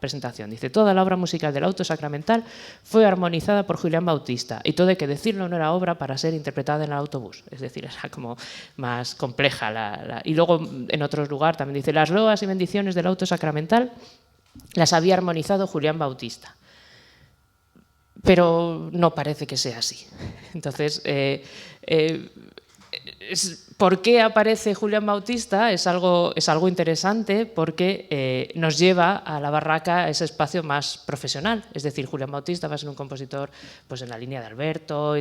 presentación. Dice, toda la obra musical del auto sacramental fue armonizada por Julián Bautista, y todo hay que decirlo, no era obra para ser interpretada en el autobús. Es decir, era como más compleja. Y luego en otro lugar también dice, las loas y bendiciones del auto sacramental las había armonizado Julián Bautista. Pero no parece que sea así. Entonces, ¿por qué aparece Julián Bautista? Es algo interesante porque nos lleva a la Barraca a ese espacio más profesional. Es decir, Julián Bautista va a ser un compositor pues, en la línea de Alberto.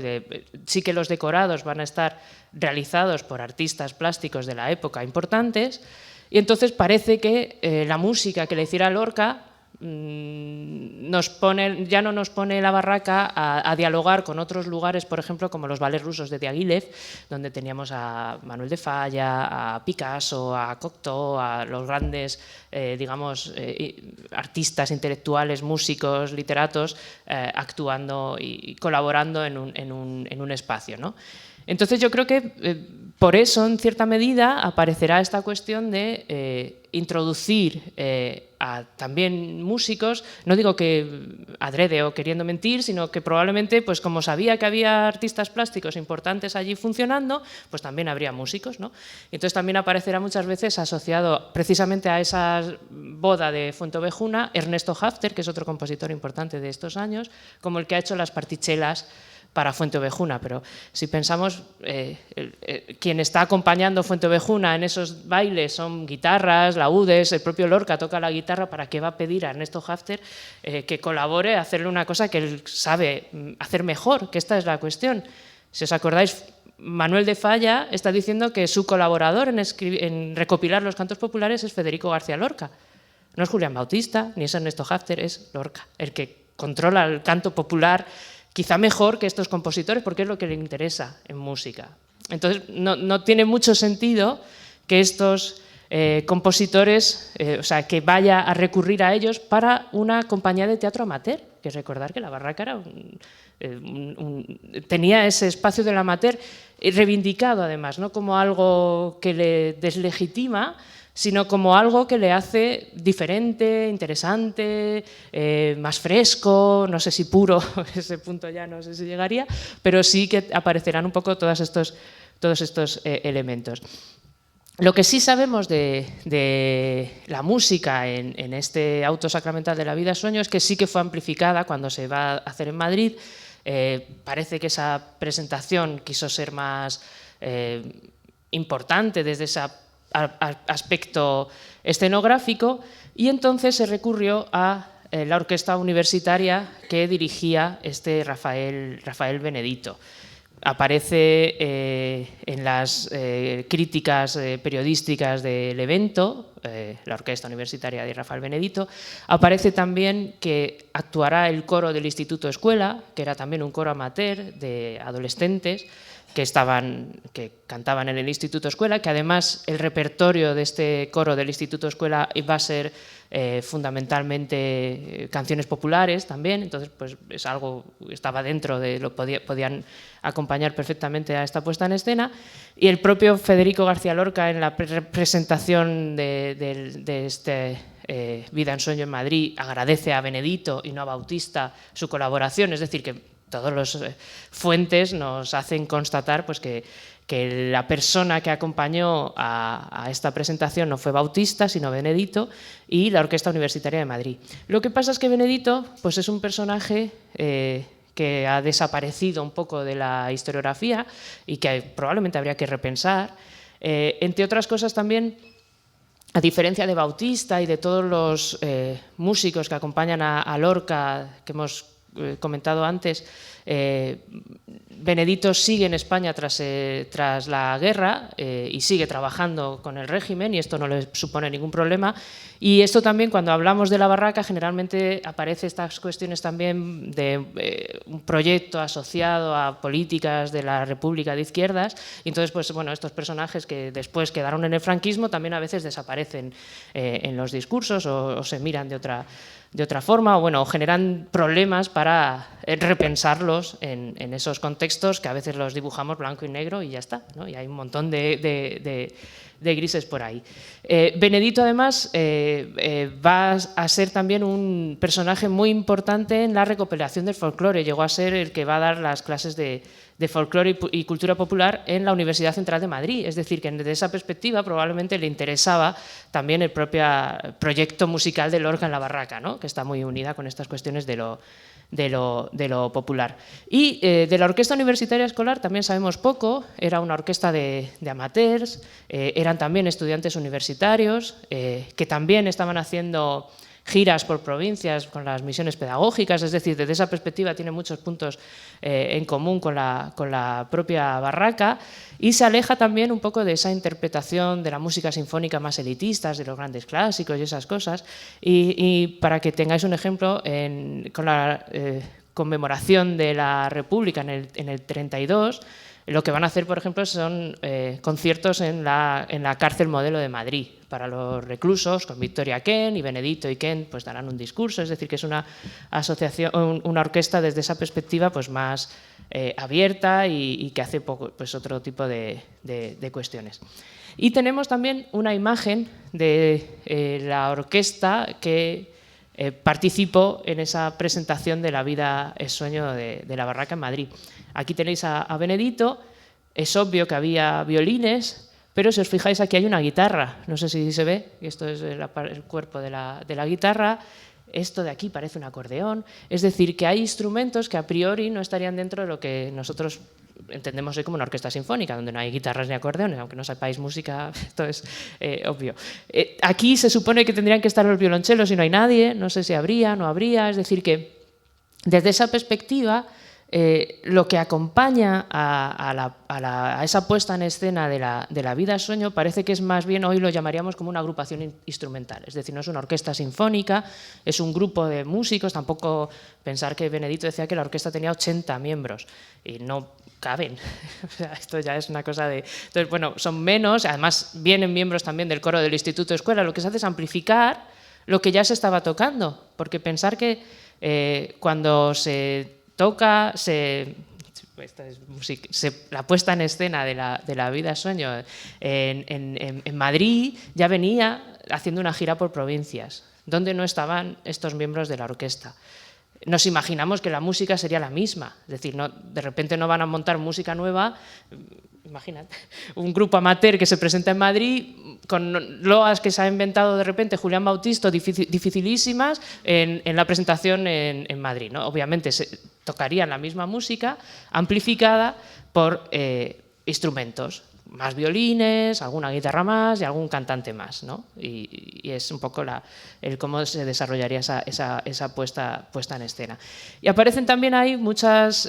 Sí que los decorados van a estar realizados por artistas plásticos de la época importantes. Y entonces parece que la música que le hiciera Lorca ya no nos pone la Barraca a dialogar con otros lugares, por ejemplo, como los ballets rusos de Diaghilev, donde teníamos a Manuel de Falla, a Picasso, a Cocteau, a los grandes, artistas intelectuales, músicos, literatos, actuando y colaborando en un espacio, ¿no? Entonces yo creo que por eso, en cierta medida, aparecerá esta cuestión de introducir a también músicos, no digo que adrede o queriendo mentir, sino que probablemente, pues como sabía que había artistas plásticos importantes allí funcionando, pues también habría músicos, ¿no? Y entonces también aparecerá muchas veces asociado precisamente a esa boda de Fuenteovejuna Ernesto Hafter, que es otro compositor importante de estos años, como el que ha hecho las partichelas para Fuenteovejuna, pero si pensamos, quien está acompañando Fuenteovejuna en esos bailes son guitarras, laúdes, el propio Lorca toca la guitarra, ¿para qué va a pedir a Ernesto Hafter que colabore a hacerle una cosa que él sabe hacer mejor? Que esta es la cuestión. Si os acordáis, Manuel de Falla está diciendo que su colaborador en recopilar los cantos populares es Federico García Lorca. No es Julián Bautista, ni es Ernesto Hafter, es Lorca, el que controla el canto popular quizá mejor que estos compositores, porque es lo que le interesa en música. Entonces, no tiene mucho sentido que estos compositores, que vaya a recurrir a ellos para una compañía de teatro amateur, que recordar que la Barraca era tenía ese espacio del amateur reivindicado, además, no como algo que le deslegitima, sino como algo que le hace diferente, interesante, más fresco, no sé si puro, ese punto ya no sé si llegaría, pero sí que aparecerán un poco todos estos elementos. Lo que sí sabemos de la música en este auto sacramental de la vida sueño es que sí que fue amplificada cuando se va a hacer en Madrid. Parece que esa presentación quiso ser más importante desde ese aspecto escenográfico, y entonces se recurrió a la orquesta universitaria que dirigía Rafael Benedito. Aparece en las críticas periodísticas del evento, la orquesta universitaria de Rafael Benedito. Aparece también que actuará el coro del Instituto Escuela, que era también un coro amateur de adolescentes que cantaban en el Instituto Escuela, que además el repertorio de este coro del Instituto Escuela iba a ser fundamentalmente canciones populares también, entonces pues es algo que estaba dentro de lo podían acompañar perfectamente a esta puesta en escena. Y el propio Federico García Lorca, en la presentación de este Vida en Sueño en Madrid agradece a Benedito y no a Bautista su colaboración, es decir, que todas las fuentes nos hacen constatar pues, que la persona que acompañó a esta presentación no fue Bautista, sino Benedito y la Orquesta Universitaria de Madrid. Lo que pasa es que Benedito pues, es un personaje que ha desaparecido un poco de la historiografía y que probablemente habría que repensar. Entre otras cosas también, a diferencia de Bautista y de todos los músicos que acompañan a Lorca, que hemos comentado antes, Benedito sigue en España tras la guerra y sigue trabajando con el régimen y esto no le supone ningún problema. Y esto también, cuando hablamos de la barraca, generalmente aparece estas cuestiones también de un proyecto asociado a políticas de la República de Izquierdas. Y entonces, pues, bueno, estos personajes que después quedaron en el franquismo también a veces desaparecen en los discursos o se miran de otra forma, o bueno, generan problemas para repensarlos en esos contextos que a veces los dibujamos blanco y negro y ya está, ¿no? Y hay un montón de grises por ahí. Benedito, además, va a ser también un personaje muy importante en la recopilación del folclore. Llegó a ser el que va a dar las clases de folclore y cultura popular en la Universidad Central de Madrid. Es decir, que desde esa perspectiva probablemente le interesaba también el propio proyecto musical de Lorca en la barraca, ¿no? Que está muy unida con estas cuestiones de lo popular. Y de la Orquesta Universitaria Escolar también sabemos poco. Era una orquesta de amateurs, eran también estudiantes universitarios que también estaban haciendo giras por provincias con las misiones pedagógicas, es decir, desde esa perspectiva tiene muchos puntos en común con la propia barraca y se aleja también un poco de esa interpretación de la música sinfónica más elitistas, de los grandes clásicos y esas cosas. Y para que tengáis un ejemplo, con la conmemoración de la República en el 32, lo que van a hacer, por ejemplo, son conciertos en la cárcel Modelo de Madrid para los reclusos, con Victoria Kent y Benedito y Kent pues darán un discurso, es decir, que es una asociación, una orquesta desde esa perspectiva pues más abierta y que hace pues otro tipo de cuestiones. Y tenemos también una imagen de la orquesta que participó en esa presentación de La vida es sueño de la barraca en Madrid. Aquí tenéis a Benedito, es obvio que había violines, pero si os fijáis aquí hay una guitarra, no sé si se ve, esto es el cuerpo de la guitarra, esto de aquí parece un acordeón, es decir, que hay instrumentos que a priori no estarían dentro de lo que nosotros entendemos hoy como una orquesta sinfónica, donde no hay guitarras ni acordeones, aunque no sepáis música, esto es obvio. Aquí se supone que tendrían que estar los violonchelos y no hay nadie, no sé si habría, no habría, es decir, que desde esa perspectiva lo que acompaña a esa puesta en escena de la vida sueño parece que es más bien, hoy lo llamaríamos como una agrupación instrumental, es decir, no es una orquesta sinfónica, es un grupo de músicos, tampoco pensar que Benedito decía que la orquesta tenía 80 miembros y no caben, o sea, esto ya es una cosa de... Entonces, bueno, son menos, además vienen miembros también del coro del Instituto Escuela, lo que se hace es amplificar lo que ya se estaba tocando, porque pensar que cuando se toca, la puesta en escena de la vida sueño en Madrid ya venía haciendo una gira por provincias, donde no estaban estos miembros de la orquesta. Nos imaginamos que la música sería la misma, es decir, no, de repente no van a montar música nueva, imagínate, un grupo amateur que se presenta en Madrid con loas que se ha inventado de repente Julián Bautista, dificilísimas, en la presentación en Madrid, ¿no? Obviamente se tocarían la misma música amplificada por instrumentos, más violines, alguna guitarra más y algún cantante más, ¿no? Y es un poco el cómo se desarrollaría esa puesta en escena. Y aparecen también ahí muchas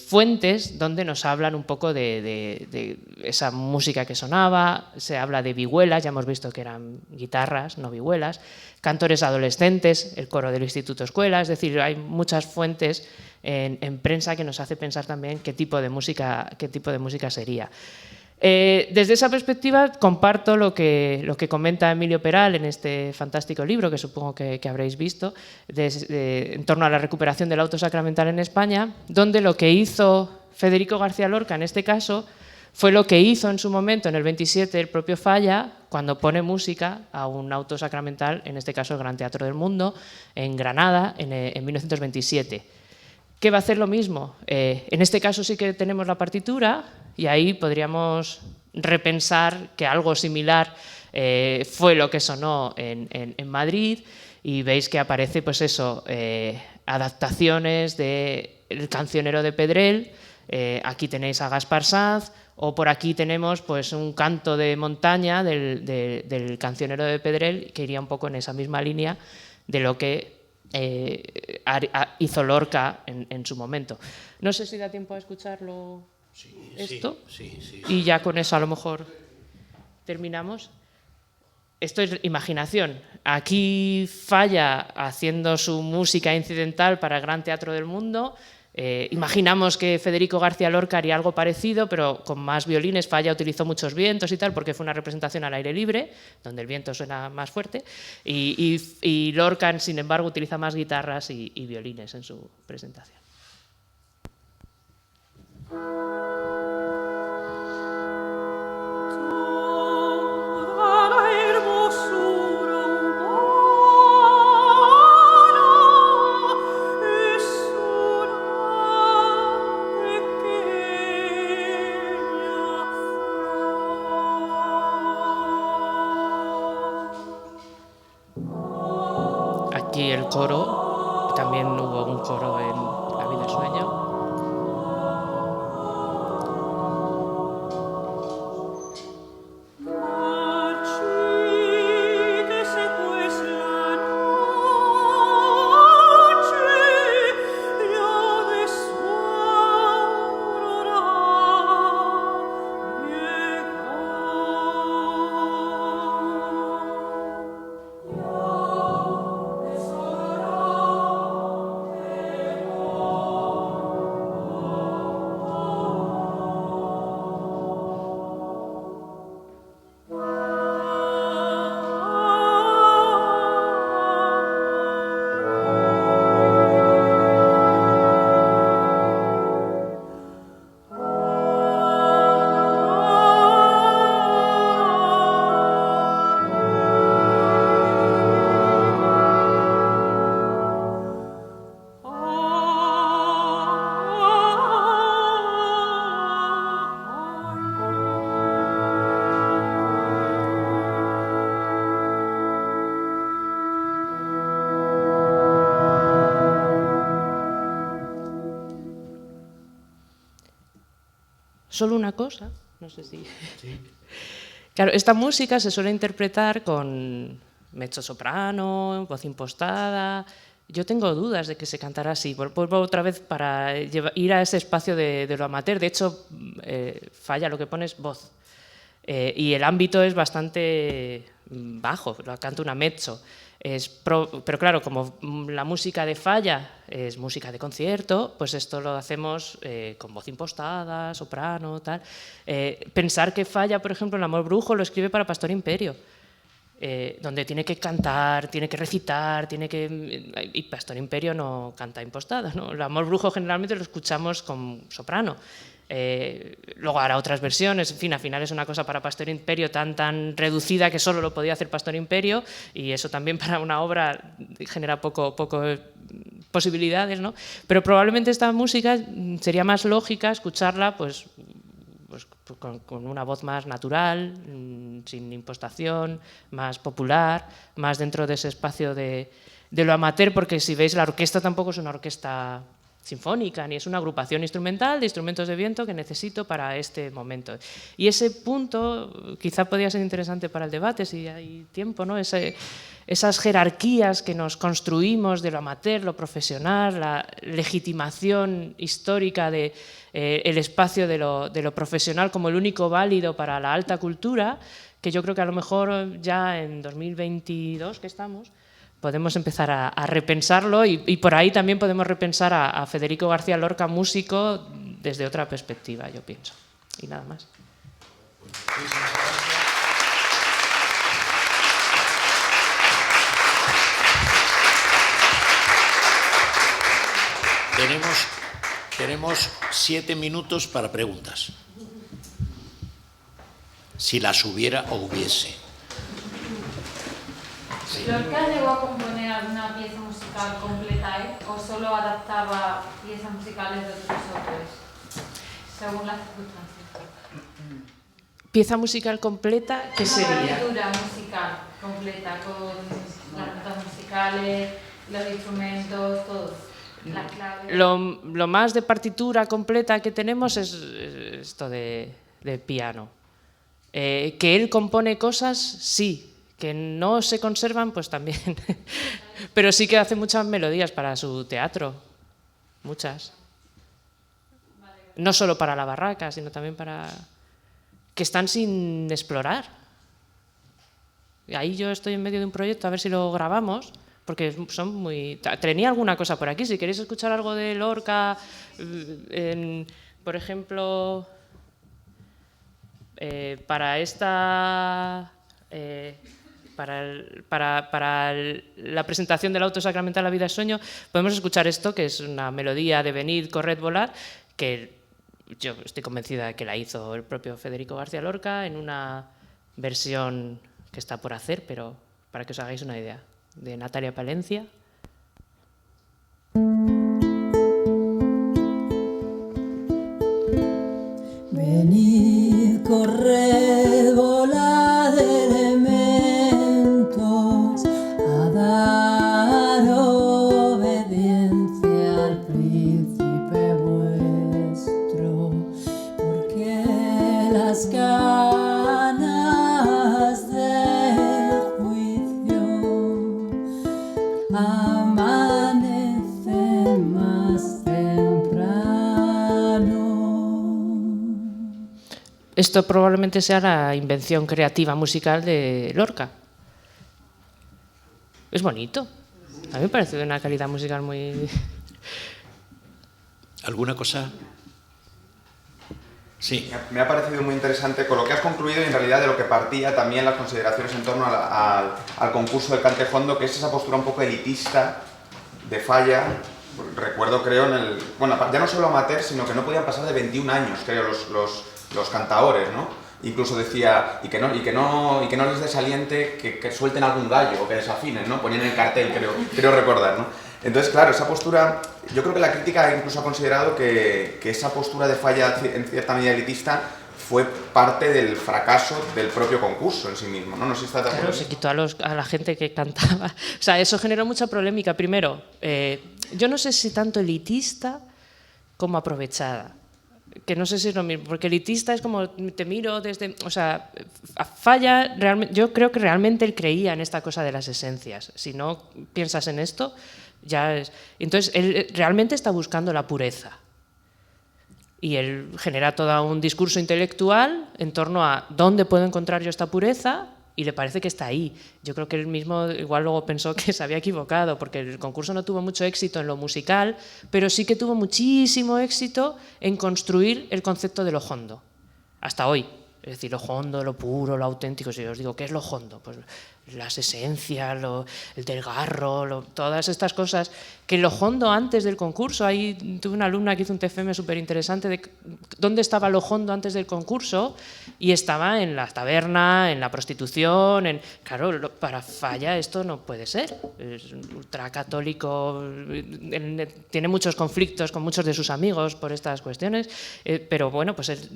fuentes donde nos hablan un poco de esa música que sonaba, se habla de vihuelas, ya hemos visto que eran guitarras, no vihuelas, cantores adolescentes, el coro del Instituto Escuela, es decir, hay muchas fuentes en prensa que nos hace pensar también qué tipo de música sería. Desde esa perspectiva comparto lo que comenta Emilio Peral en este fantástico libro que supongo que habréis visto en torno a la recuperación del auto sacramental en España, donde lo que hizo Federico García Lorca en este caso fue lo que hizo en su momento en el 27 el propio Falla cuando pone música a un auto sacramental, en este caso el Gran Teatro del Mundo, en Granada, en 1927. ¿Qué va a hacer lo mismo? En este caso sí que tenemos la partitura y ahí podríamos repensar que algo similar fue lo que sonó en Madrid, y veis que aparece pues eso, adaptaciones de El cancionero de Pedrell, aquí tenéis a Gaspar Sanz, o por aquí tenemos pues un canto de montaña del cancionero de Pedrell, que iría un poco en esa misma línea de lo que hizo Lorca en su momento. No sé si da tiempo a escucharlo esto. Sí. Y ya con eso a lo mejor terminamos. Esto es imaginación. Aquí Falla haciendo su música incidental para el Gran Teatro del Mundo. Imaginamos que Federico García Lorca haría algo parecido, pero con más violines. Falla utilizó muchos vientos y tal, porque fue una representación al aire libre, donde el viento suena más fuerte, y Lorca, sin embargo, utiliza más guitarras y violines en su presentación. Aquí el coro, también hubo un coro en La vida del sueño. Solo una cosa, no sé si... Sí. Claro, esta música se suele interpretar con mezzosoprano, voz impostada. Yo tengo dudas de que se cantara así. Vuelvo otra vez para ir a ese espacio de lo amateur. De hecho, Falla lo que pone es voz. Y el ámbito es bastante bajo, lo canta una mezzo. Pero claro, como la música de Falla es música de concierto, pues esto lo hacemos con voz impostada, soprano, tal. Pensar que Falla, por ejemplo, en Amor Brujo lo escribe para Pastor Imperio, donde tiene que cantar, tiene que recitar, y Pastor Imperio no canta impostada, ¿no? El Amor Brujo generalmente lo escuchamos con soprano. Luego hará otras versiones, en fin, al final es una cosa para Pastor Imperio tan reducida que solo lo podía hacer Pastor Imperio, y eso también para una obra genera poco posibilidades, ¿no? Pero probablemente esta música sería más lógica escucharla pues con una voz más natural, sin impostación, más popular, más dentro de ese espacio de lo amateur, porque si veis la orquesta tampoco es una orquesta sinfónica, ni es una agrupación instrumental de instrumentos de viento que necesito para este momento. Y ese punto quizá podría ser interesante para el debate, si hay tiempo, ¿no? Esas jerarquías que nos construimos de lo amateur, lo profesional, la legitimación histórica de el espacio de lo profesional como el único válido para la alta cultura, que yo creo que a lo mejor ya en 2022 que estamos, podemos empezar a repensarlo, y por ahí también podemos repensar a Federico García Lorca, músico, desde otra perspectiva, yo pienso. Y nada más. Tenemos 7 minutos para preguntas, si las hubiera o hubiese. ¿Lorca llegó a componer alguna pieza musical completa, o solo adaptaba piezas musicales de otros autores, según las circunstancias? Pieza musical completa, ¿qué sería? Una partitura musical completa, con las notas musicales, los instrumentos, todo. Las claves. Lo más de partitura completa que tenemos es esto de piano. Que él compone cosas, sí. Que no se conservan, pues también. Pero sí que hace muchas melodías para su teatro. Muchas. No solo para la barraca, sino también para... que están sin explorar. Ahí yo estoy en medio de un proyecto, a ver si lo grabamos, porque son muy... Tenía alguna cosa por aquí, si queréis escuchar algo de Lorca, por ejemplo, para esta... Para la presentación del auto sacramental La vida es sueño, podemos escuchar esto, que es una melodía de Venid, corred, volad, que yo estoy convencida de que la hizo el propio Federico García Lorca en una versión que está por hacer, pero para que os hagáis una idea, de Natalia Palencia. Venid, corred, volad, elementos, a dar obediencia al príncipe vuestro, porque las ganas del juicio amanecen más temprano. Esto probablemente sea la invención creativa musical de Lorca. Es bonito. A mí me parece de una calidad musical muy... ¿Alguna cosa? Sí. Me ha parecido muy interesante con lo que has concluido y en realidad de lo que partía también las consideraciones en torno al concurso del Cantejondo, que es esa postura un poco elitista de Falla. Recuerdo, creo, bueno, ya no solo amateur, sino que no podían pasar de 21 años, creo, los cantaores, ¿no? Incluso decía, y que no les desaliente que suelten algún gallo o que desafinen, ¿no? Ponían en el cartel, creo recordar, ¿no? Entonces, claro, esa postura, yo creo que la crítica incluso ha considerado que esa postura de Falla en cierta medida elitista fue parte del fracaso del propio concurso en sí mismo, ¿no? No sé si está de acuerdo. Claro, se quitó a la gente que cantaba. O sea, eso generó mucha polémica. Primero, yo no sé si tanto elitista como aprovechada. Que no sé si es lo mismo, porque elitista es como te miro desde... O sea, Falla, realmente, yo creo que realmente él creía en esta cosa de las esencias. Si no piensas en esto, ya es... Entonces, él realmente está buscando la pureza. Y él genera todo un discurso intelectual en torno a dónde puedo encontrar yo esta pureza, y le parece que está ahí. Yo creo que él mismo igual luego pensó que se había equivocado, porque el concurso no tuvo mucho éxito en lo musical, pero sí que tuvo muchísimo éxito en construir el concepto de lo hondo, hasta hoy. Es decir, lo hondo, lo puro, lo auténtico. Si yo os digo, ¿qué es lo hondo? Pues las esencias, el desgarro, todas estas cosas. Que lo hondo antes del concurso, ahí tuve una alumna que hizo un TFM súper interesante de dónde estaba lo hondo antes del concurso, y estaba en la taberna, en la prostitución, claro, para Falla esto no puede ser. Es ultracatólico, tiene muchos conflictos con muchos de sus amigos por estas cuestiones, pero bueno, pues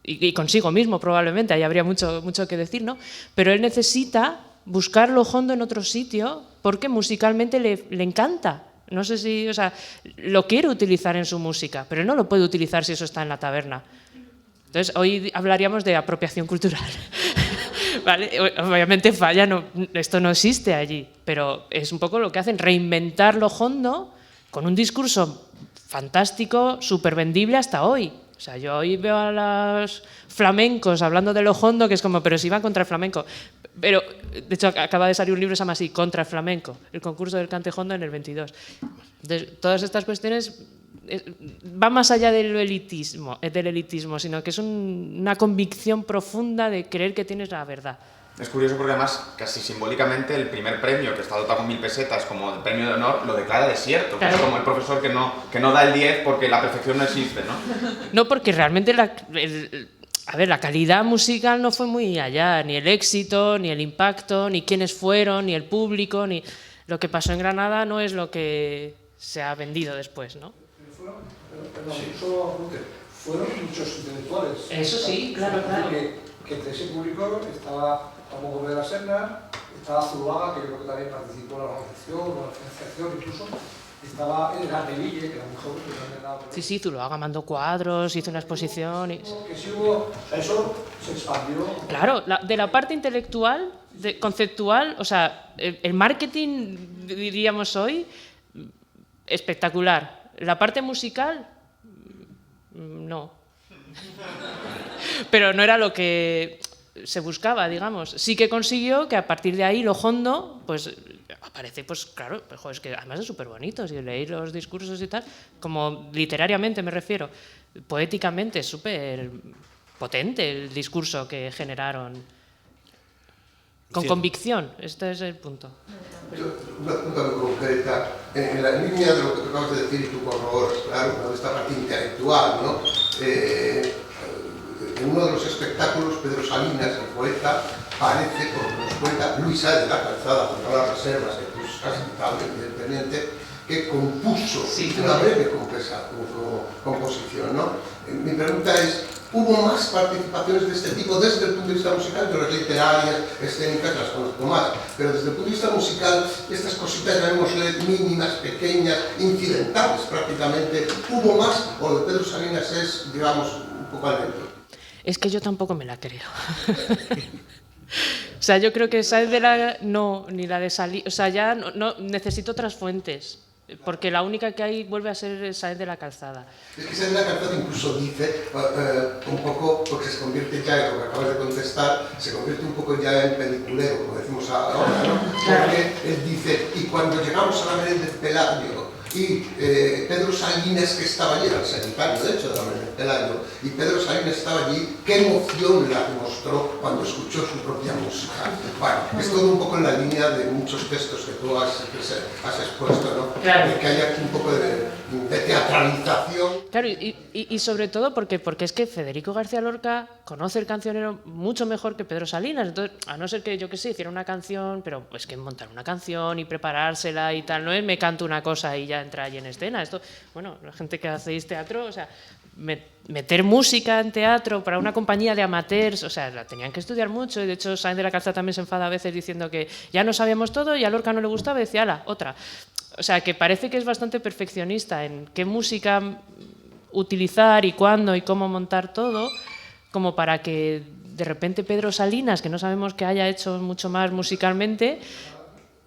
y consigo mismo probablemente, ahí habría mucho que decir, ¿no? Pero él necesita buscar lo hondo en otro sitio porque musicalmente le encanta. No sé si, o sea, lo quiere utilizar en su música, pero él no lo puede utilizar si eso está en la taberna. Entonces, hoy hablaríamos de apropiación cultural. ¿Vale? Obviamente Falla, esto no existe allí, pero es un poco lo que hacen, reinventar lo hondo con un discurso fantástico, súper vendible hasta hoy. O sea, yo hoy veo a los flamencos hablando de lo hondo, que es como, pero si van contra el flamenco. Pero, de hecho, acaba de salir un libro que se llama así, Contra el flamenco, el concurso del Cantejondo en el 22. Entonces, todas estas cuestiones van más allá del elitismo, sino que es una convicción profunda de creer que tienes la verdad. Es curioso porque además, casi simbólicamente, el primer premio, que está dotado con 1000 pesetas como el premio de honor, lo declara desierto. Claro. Es como el profesor que no da el 10 porque la perfección no existe, ¿no? No, porque realmente a ver, la calidad musical no fue muy allá, ni el éxito, ni el impacto, ni quiénes fueron, ni el público, ni lo que pasó en Granada no es lo que se ha vendido después, ¿no? Fueron muchos intelectuales. Eso sí, claro. Que entre ese público estaba Ramón Gómez de la Serna, estaba Zuluaga, que yo creo que también participó en la organización, o la financiación incluso. Estaba Edgar de Ville, que era muy joven, que también era... Sí, Zuluaga mandó cuadros, hizo una exposición... Y... Que sí hubo... Eso se expandió. Claro, de la parte intelectual, conceptual, o sea, el marketing, diríamos hoy, espectacular. La parte musical, no. Pero no era lo que se buscaba, digamos. Sí que consiguió que a partir de ahí lo hondo, pues aparece, pues claro, pues, joder, es que además es súper bonito, si leéis los discursos y tal, como literariamente me refiero, poéticamente es súper potente el discurso que generaron. Con convicción, este es el punto. Una pregunta muy concreta, en la línea de lo que tú acabas de decir y tú corroboras, claro, de esta parte intelectual, ¿no? En uno de los espectáculos, Pedro Salinas, el poeta, parece, por lo que nos cuenta Luis Sáez de la Calzada, con todas las reservas que tú has citado, evidentemente, que compuso una breve composición, ¿no? Mi pregunta es, ¿hubo más participaciones de este tipo desde el punto de vista musical? Yo las literarias, escénicas, las conozco más, pero desde el punto de vista musical, estas cositas, llamémosle mínimas, pequeñas, incidentales prácticamente, ¿hubo más o de Pedro Salinas es, digamos, un poco al dentro? Es que yo tampoco me la creo. O sea, yo creo que Sáez de la... No, ni la de Salinas... O sea, ya no necesito otras fuentes. Porque la única que hay vuelve a ser Sáez de la Calzada. Es que Sáez de la Calzada incluso dice, un poco, porque se convierte ya en lo que acabas de contestar, se convierte un poco ya en peliculero, como decimos ahora, ¿no? Porque él dice, y cuando llegamos a la Merenda de Pelayo, y Pedro Salinas, que estaba allí, era el secretario de hecho de la Merenda de Pelayo, y Pedro Salinas estaba allí, qué emoción la demostró cuando escuchó su propia música. Bueno, es todo un poco en la línea de muchos textos que tú has expuesto, ¿no? Claro. De que haya aquí un poco de teatralización. Claro, y sobre todo porque es que Federico García Lorca conoce el cancionero mucho mejor que Pedro Salinas. Entonces, a no ser que, yo qué sé, hiciera una canción, pero pues que montar una canción y preparársela y tal, no es me canto una cosa y ya entra ahí en escena. Esto, bueno, la gente que hacéis teatro, o sea, meter música en teatro para una compañía de amateurs, o sea, la tenían que estudiar mucho, y de hecho Sáenz de la Calzada también se enfada a veces diciendo que ya no sabíamos todo y a Lorca no le gustaba y decía, ala, otra. O sea, que parece que es bastante perfeccionista en qué música utilizar y cuándo y cómo montar todo, como para que de repente Pedro Salinas, que no sabemos que haya hecho mucho más musicalmente,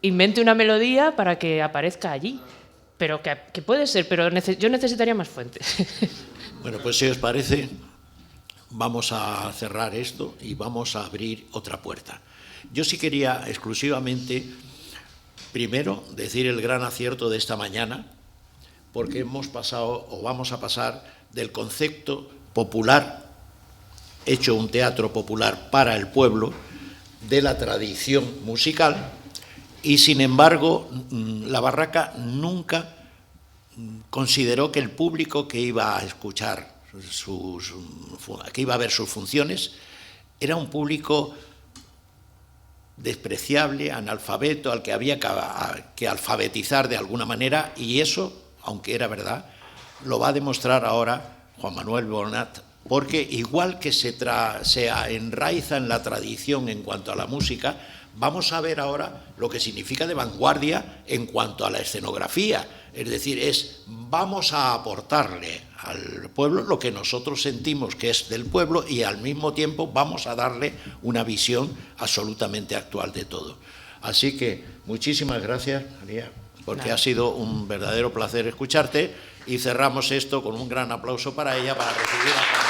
invente una melodía para que aparezca allí. Pero que puede ser, pero yo necesitaría más fuentes. Bueno, pues si os parece, vamos a cerrar esto y vamos a abrir otra puerta. Yo sí quería exclusivamente, primero, decir el gran acierto de esta mañana, porque hemos pasado, o vamos a pasar, del concepto popular, hecho un teatro popular para el pueblo, de la tradición musical, y sin embargo, la Barraca nunca consideró que el público que iba a escuchar, que iba a ver sus funciones, era un público despreciable, analfabeto, al que había que alfabetizar de alguna manera, y eso, aunque era verdad, lo va a demostrar ahora Juan Manuel Bonat, porque igual que se enraiza en la tradición en cuanto a la música, vamos a ver ahora lo que significa de vanguardia en cuanto a la escenografía. Es decir, vamos a aportarle al pueblo lo que nosotros sentimos que es del pueblo y al mismo tiempo vamos a darle una visión absolutamente actual de todo. Así que muchísimas gracias, María, porque ha sido un verdadero placer escucharte, y cerramos esto con un gran aplauso para ella, para recibir a